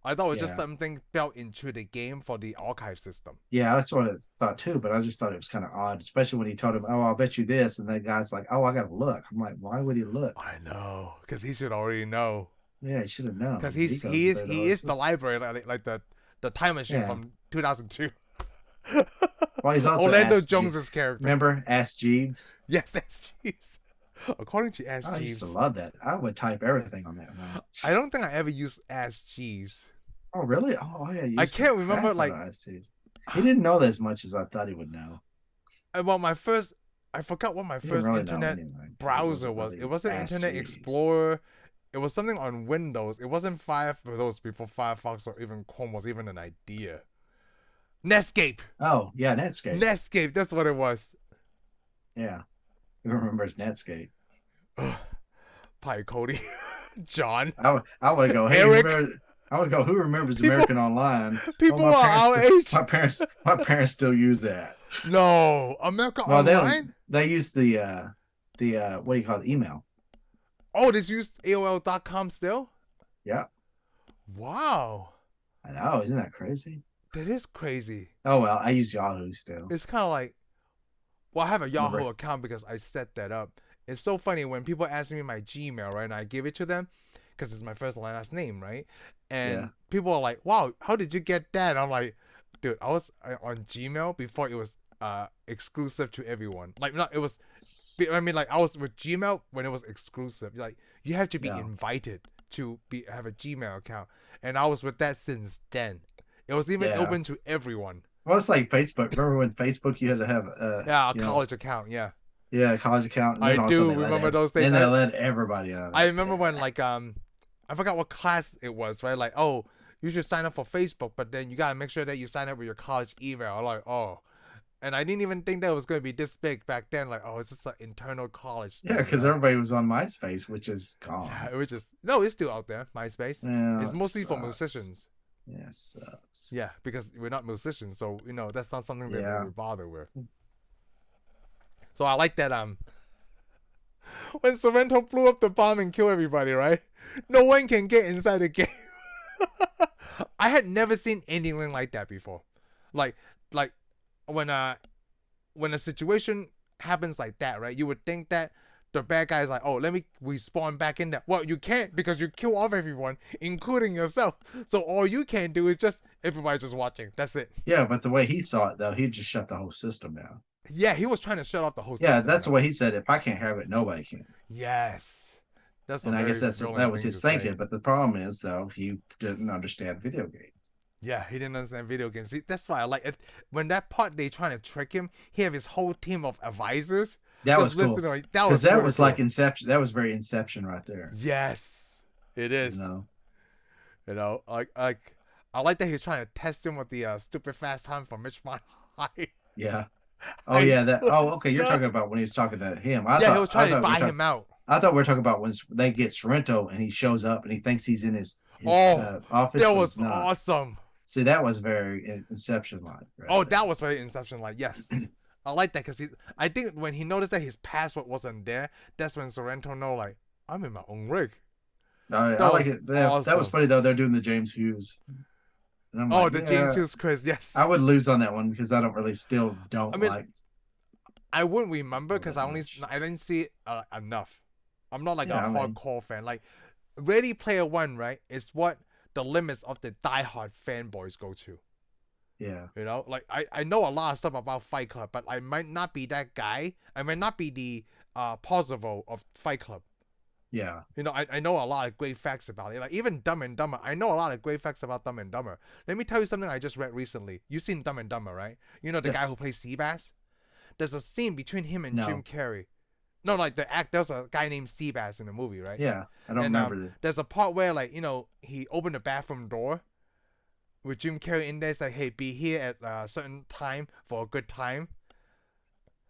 I thought it was just Yeah. something built into the game for the archive system. Yeah, that's what I thought too, but I just thought it was kind of odd, especially when he told him, "Oh, I'll bet you this," and the guy's like, "Oh, I gotta look." I'm like, "Why would he look?" I know, because he should already know. Yeah, he should have known. Because He goes he is through the he is the OASIS. library, like the time machine Yeah. from 2002. Well, he's also Orlando Ask Jones's character. Remember Ask Jeeves? Yes, Ask Jeeves. According to Ask I used to Jeeves, love that. I would type everything on that. Man. I don't think I ever used Ask Jeeves. Oh, really? Oh, yeah. I can't remember, like, Ask Jeeves. He didn't know as much as I thought he would know. Well, I forgot what my He didn't first really internet know anyway, 'cause browser wasn't was. really It wasn't Ask Internet Jeeves. Explorer. It was something on Windows. It wasn't Firefox before Firefox or even Chrome was even an idea. Netscape. Oh, yeah, Netscape. Netscape. That's what it was. Yeah. Who remembers Netscape? Pie Cody. John. I would go, hey, Eric. I would go, who remembers People- American Online? People my are our parents age. my parents still use that. No. America Well, Online? they use the what do you call it? Email. Oh, this used AOL.com still? Yeah. Wow. I know, isn't that crazy? That is crazy. Oh well, I use Yahoo still. It's kind of like, well, I have a Yahoo Remember- account because I set that up. It's so funny when people ask me my Gmail, right, and I give it to them because it's my first and last name, right? And Yeah. people are like, wow, how did you get that? I'm like, dude, I was on Gmail before it was exclusive to everyone. Like, not, it was, I mean, like, I was with Gmail when it was exclusive. Like, you have to be Yeah. invited to have a Gmail account. And I was with that since then. It was even Yeah. open to everyone. Well, it's like Facebook. Remember when Facebook you had to have A you know, college account, yeah. a college account? And I then also do they let remember those days. Then they let everybody on. I remember when, like, I forgot what class it was, right? Like, oh, you should sign up for Facebook, but then you gotta make sure that you sign up with your college email. I'm like, oh. And I didn't even think that was gonna be this big back then. Like, oh, it's just an internal college thing, Yeah, because you know? everybody was on MySpace, which is gone. Yeah, it was just, no, it's still out there, MySpace. Yeah, It's it mostly for sucks. musicians. Yeah, it sucks. Yeah, because we're not musicians, so, you know, that's not something that Yeah. we bother with. So I like that, when Sorrento blew up the bomb and killed everybody, right? No one can get inside the game. I had never seen anything like that before. Like when a situation happens like that, right? You would think that the bad guy is like, oh, let me respawn back in there. Well, you can't because you kill off everyone, including yourself. So all you can do is just everybody's just watching. That's it. Yeah, but the way he saw it, though, he just shut the whole system down. Yeah, he was trying to shut off the whole Yeah, system. that's the way he said. If I can't have it, nobody can. Yes. That's And I guess that was his thinking. thinking. But the problem is, though, he didn't understand video games. Yeah, he didn't understand video games. See, that's why I like it. When that part they trying to trick him, he have his whole team of advisors. That was cool. That Because was that really was cool. like Inception. That was very Inception right there. Yes, it is. You know? Like I like that he's trying to test him with the stupid fast time from Richmond High. Yeah. Oh yeah. Okay. You're talking about when he was talking to him. He was trying to buy him out. I thought we were talking about when they get Sorrento and he shows up and he thinks he's in his office. That but was he's not. awesome. See, that was very Inception-like. Right That was very Inception-like. Yes, I like that because I think when he noticed that his password wasn't there, that's when Sorrento know like I'm in my own rig. I like it. That was funny though. They're doing the James Hughes. And I'm like, James Hughes quiz. Yes, I would lose on that one because I don't really like. I wouldn't remember because I didn't see it enough. I'm not like a hardcore fan. Like Ready Player One, right? Is what the limits of the diehard fanboys go to. Yeah. You know, like I know a lot of stuff about Fight Club, but I might not be that guy. I might not be the Parzival of Fight Club. Yeah. You know, I know a lot of great facts about it. Like even Dumb and Dumber, I know a lot of great facts about Dumb and Dumber. Let me tell you something I just read recently. You've seen Dumb and Dumber, right? You know the guy who plays Seabass? There's a scene between him and Jim Carrey. No, like there's a guy named Seabass in the movie, right? Yeah, I don't remember that. There's a part where, like, you know, he opened the bathroom door, with Jim Carrey in there. It's like, hey, be here at a certain time for a good time.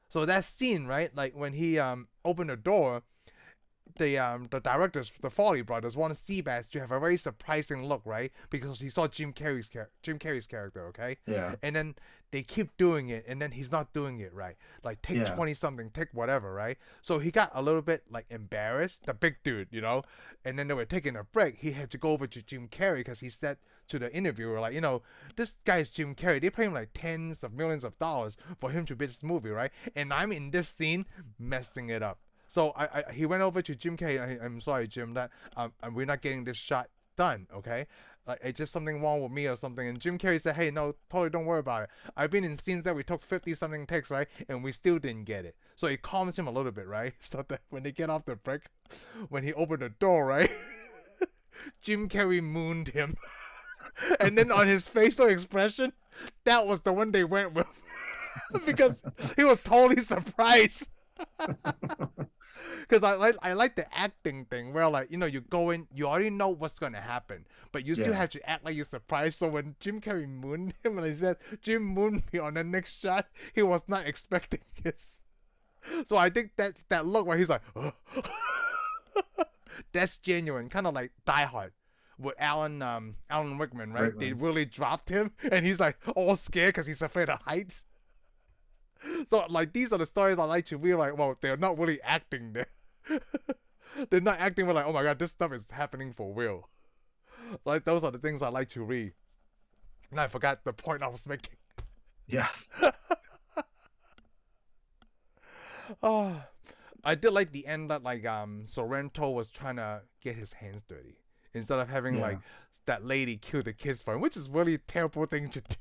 So that scene, right? Like when he opened the door, the directors, the Farley brothers, wanted Seabass to have a very surprising look, right? Because he saw Jim Carrey's character, okay? Yeah. And then they keep doing it, and then he's not doing it right. Like take Yeah. 20 something, take whatever, right? So he got a little bit like embarrassed, the big dude, you know. And then they were taking a break. He had to go over to Jim Carrey because he said to the interviewer, like, this guy's Jim Carrey. They pay him like tens of millions of dollars for him to be this movie, right? And I'm in this scene messing it up. So he went over to Jim Carrey. I'm sorry, Jim, that we're not getting this shot done, okay? Like it's just something wrong with me or something. And Jim Carrey said, hey, no, totally don't worry about it. I've been in scenes that we took 50 something takes, right? And we still didn't get it. So it calms him a little bit, right? So that when they get off the break, when he opened the door, right? Jim Carrey mooned him. And then on his facial expression, that was the one they went with. Because he was totally surprised. Because I like the acting thing where like you go in, you already know what's gonna happen, but you still have to act like you're surprised. So when Jim Carrey mooned him and he said Jim mooned me on the next shot, he was not expecting this. So I think that look where he's like, that's genuine, kind of like Die Hard with Alan Rickman, right? They really dropped him and he's like all scared because he's afraid of heights. So, like, these are the stories I like to read. Like, well, they're not really acting there. They're not acting. We're like, oh my god, this stuff is happening for real. Like, those are the things I like to read. And I forgot the point I was making. Yeah. Oh, I did like the end that, like, Sorrento was trying to get his hands dirty. Instead of having, like, that lady kill the kids for him, which is really a terrible thing to do.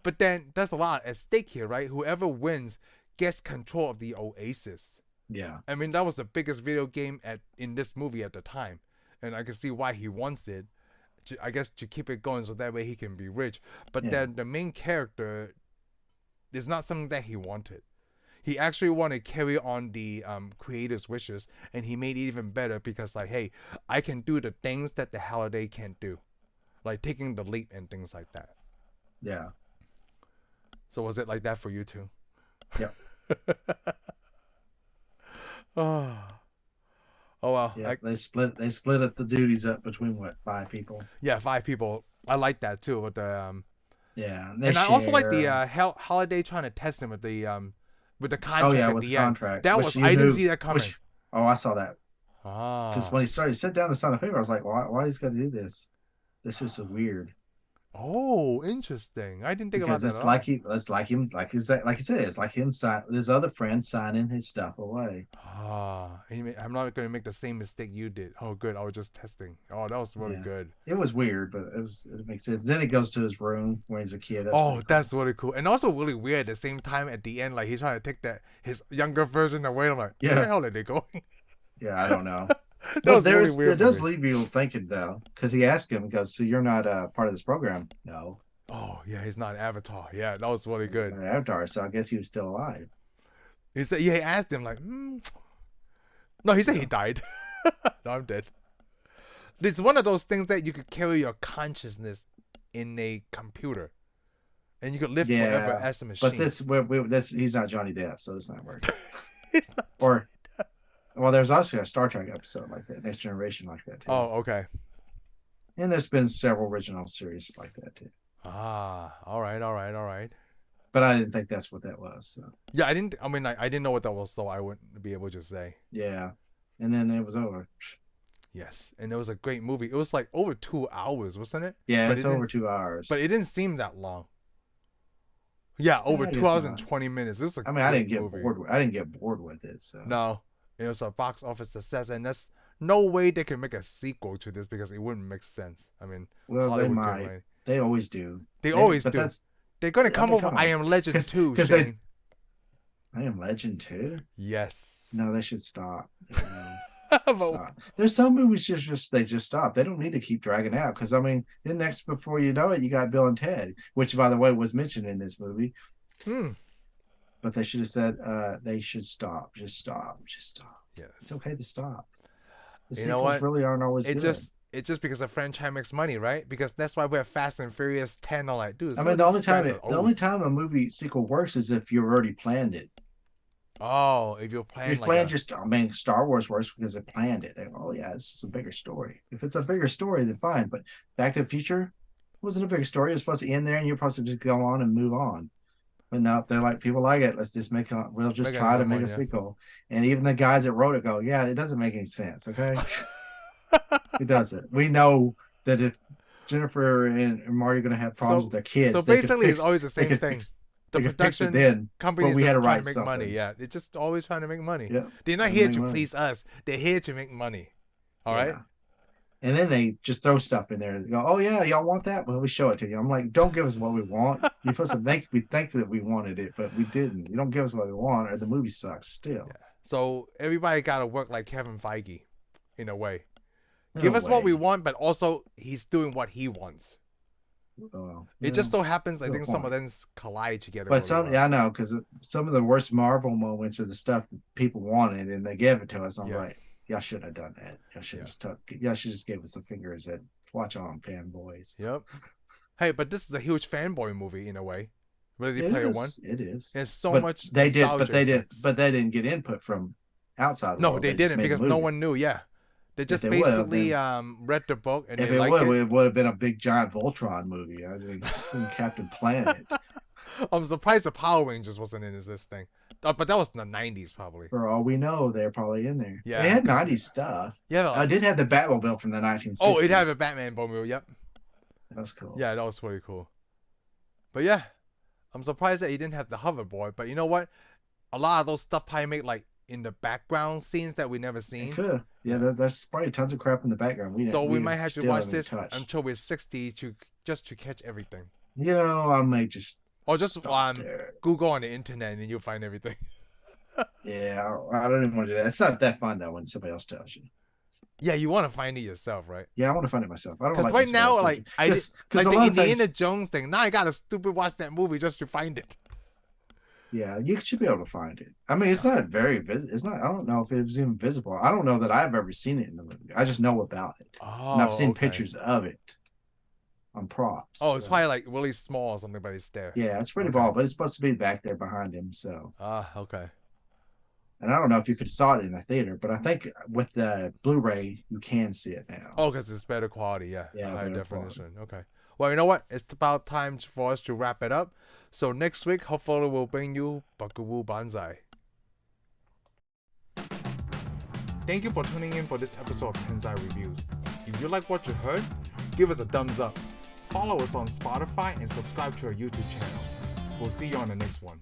But then there's a lot at stake here, right? Whoever wins gets control of the OASIS. Yeah. I mean, that was the biggest video game in this movie at the time. And I can see why he wants it. I guess to keep it going so that way he can be rich. But then the main character is not something that he wanted. He actually wanted to carry on the creator's wishes. And he made it even better because, like, hey, I can do the things that the Halliday can't do. Like taking the leap and things like that. Yeah. So was it like that for you too? Yep. Oh well. Yeah, they split up the duties up between what, 5 people? Yeah, 5 people. I like that too. With the and I also like the Holiday trying to test him with the contract at with the the end. contract. That was I didn't see that coming. I saw that. Because when he started to sit down to sign a paper, I was like, why he's got to do this? This is so weird. Oh, interesting. I didn't think about that. Because it's like him, like you said, it's like him his other friend signing his stuff away. I'm not going to make the same mistake you did. Oh, good. I was just testing. Oh, that was really good. It was weird, but it makes sense. Then it goes to his room when he's a kid. That's really cool. And also really weird at the same time at the end, like he's trying to take his younger version away. I'm like, where the hell are they going? Yeah, I don't know. Really weird. It does leave you thinking though, because he asked him, he goes, "So you're not part of this program?" No. Oh yeah, he's not an Avatar. Yeah, that was really good. An Avatar, so I guess he was still alive. He said, he asked him like, No, he said he died. No, I'm dead. This is one of those things that you could carry your consciousness in a computer, and you could live forever as a machine. But he's not Johnny Depp, so it's not working. Well, there's also a Star Trek episode like that, Next Generation like that too. Oh, okay. And there's been several original series like that too. All right. But I didn't think that's what that was. So. Yeah, I didn't know what that was, so I wouldn't be able to say. Yeah, and then it was over. Yes, and it was a great movie. It was like over 2 hours, wasn't it? Yeah, it's over 2 hours. But it didn't seem that long. Yeah, over 2 hours and 20 minutes. It was like I didn't get bored. I didn't get bored with it. So no. It was a box office success, and there's no way they can make a sequel to this because it wouldn't make sense. I mean, well, Hollywood they might. They always do. They always do. They're going to come over I Am Legend 2, Shane. I Am Legend 2? Yes. No, they should stop. Stop. There's some movies they just stop. They don't need to keep dragging out because, I mean, then next, before you know it, you got Bill and Ted, which, by the way, was mentioned in this movie. But they should have said they should stop. Just stop. Yes. It's okay to stop. The sequels really aren't always good. it's just because a franchise makes money, right? Because that's why we have Fast and Furious 10. I'm like, dude. I mean, the only time a movie sequel works is if you've already planned it. Oh, if you're planning I mean, Star Wars works because it planned it. They go, oh yeah, this is a bigger story. If it's a bigger story, then fine. But Back to the Future wasn't a bigger story. It was supposed to end there, and you're supposed to just go on and move on. But no, they're like, people like it. Let's just we'll just try to make a sequel. And even the guys that wrote it go, yeah, it doesn't make any sense. Okay, it doesn't. We know that if Jennifer and Marty are going to have problems with their kids, so basically, it's always the same thing. The production companies are trying to make money. Yeah, they're just always trying to make money. Yeah. They're not here to please us. They're here to make money. All right. And then they just throw stuff in there. They go, oh yeah, y'all want that? Well, we show it to you. I'm like, don't give us what we want. You're supposed to think that we wanted it, but we didn't. You don't give us what we want, or the movie sucks still. Yeah. So everybody got to work like Kevin Feige, in a way. Give us what we want, but also he's doing what he wants. It just so happens I think some of them collide together. But I know, because some of the worst Marvel moments are the stuff that people wanted and they gave it to us. I'm like, y'all should have done that. Y'all should just give us the fingers and watch on, fanboys. Yep. Hey, but this is a huge fanboy movie in a way. Ready Player One. It is. There's so much. They didn't get input from outside. No, they didn't because no one knew. Yeah. They just basically read the book and if they liked it. It would have been a big giant Voltron movie. I mean, Captain Planet. I'm surprised the Power Rangers wasn't in this thing. But that was in the 90s probably. For all we know, they're probably in there. Yeah. They had 90s stuff. Yeah. I did have the Batmobile from the 1960s. Oh, it had a Batman Batmobile. Yep. That's cool. Yeah, that was pretty cool. But yeah, I'm surprised that he didn't have the hoverboard. But you know what? A lot of those stuff probably make like in the background scenes that we never seen. It could. Yeah, there's probably tons of crap in the background. We might have to watch this until we're 60 to catch everything. You know, I may just Google on the internet and you'll find everything. Yeah, I don't even want to do that. It's not that fun though when somebody else tells you. Yeah, you want to find it yourself, right? Yeah, I want to find it myself. I don't like right now, like the Indiana Jones thing. Now I gotta watch that movie just to find it. Yeah, you should be able to find it. I mean, it's not it's not. I don't know if it was even visible. I don't know that I've ever seen it in the movie. I just know about it. Oh, and I've seen pictures of it on props. Oh, it's probably like really small or something, but it's there. Yeah, it's pretty bald, but it's supposed to be back there behind him. So. Okay. And I don't know if you could have saw it in a theater, but I think with the Blu-ray you can see it now. Oh, because it's better quality. Yeah. High definition. Quality. Okay. Well, you know what? It's about time for us to wrap it up. So next week, hopefully, we'll bring you Bakuwu Banzai. Thank you for tuning in for this episode of Tensai Reviews. If you like what you heard, give us a thumbs up. Follow us on Spotify and subscribe to our YouTube channel. We'll see you on the next one.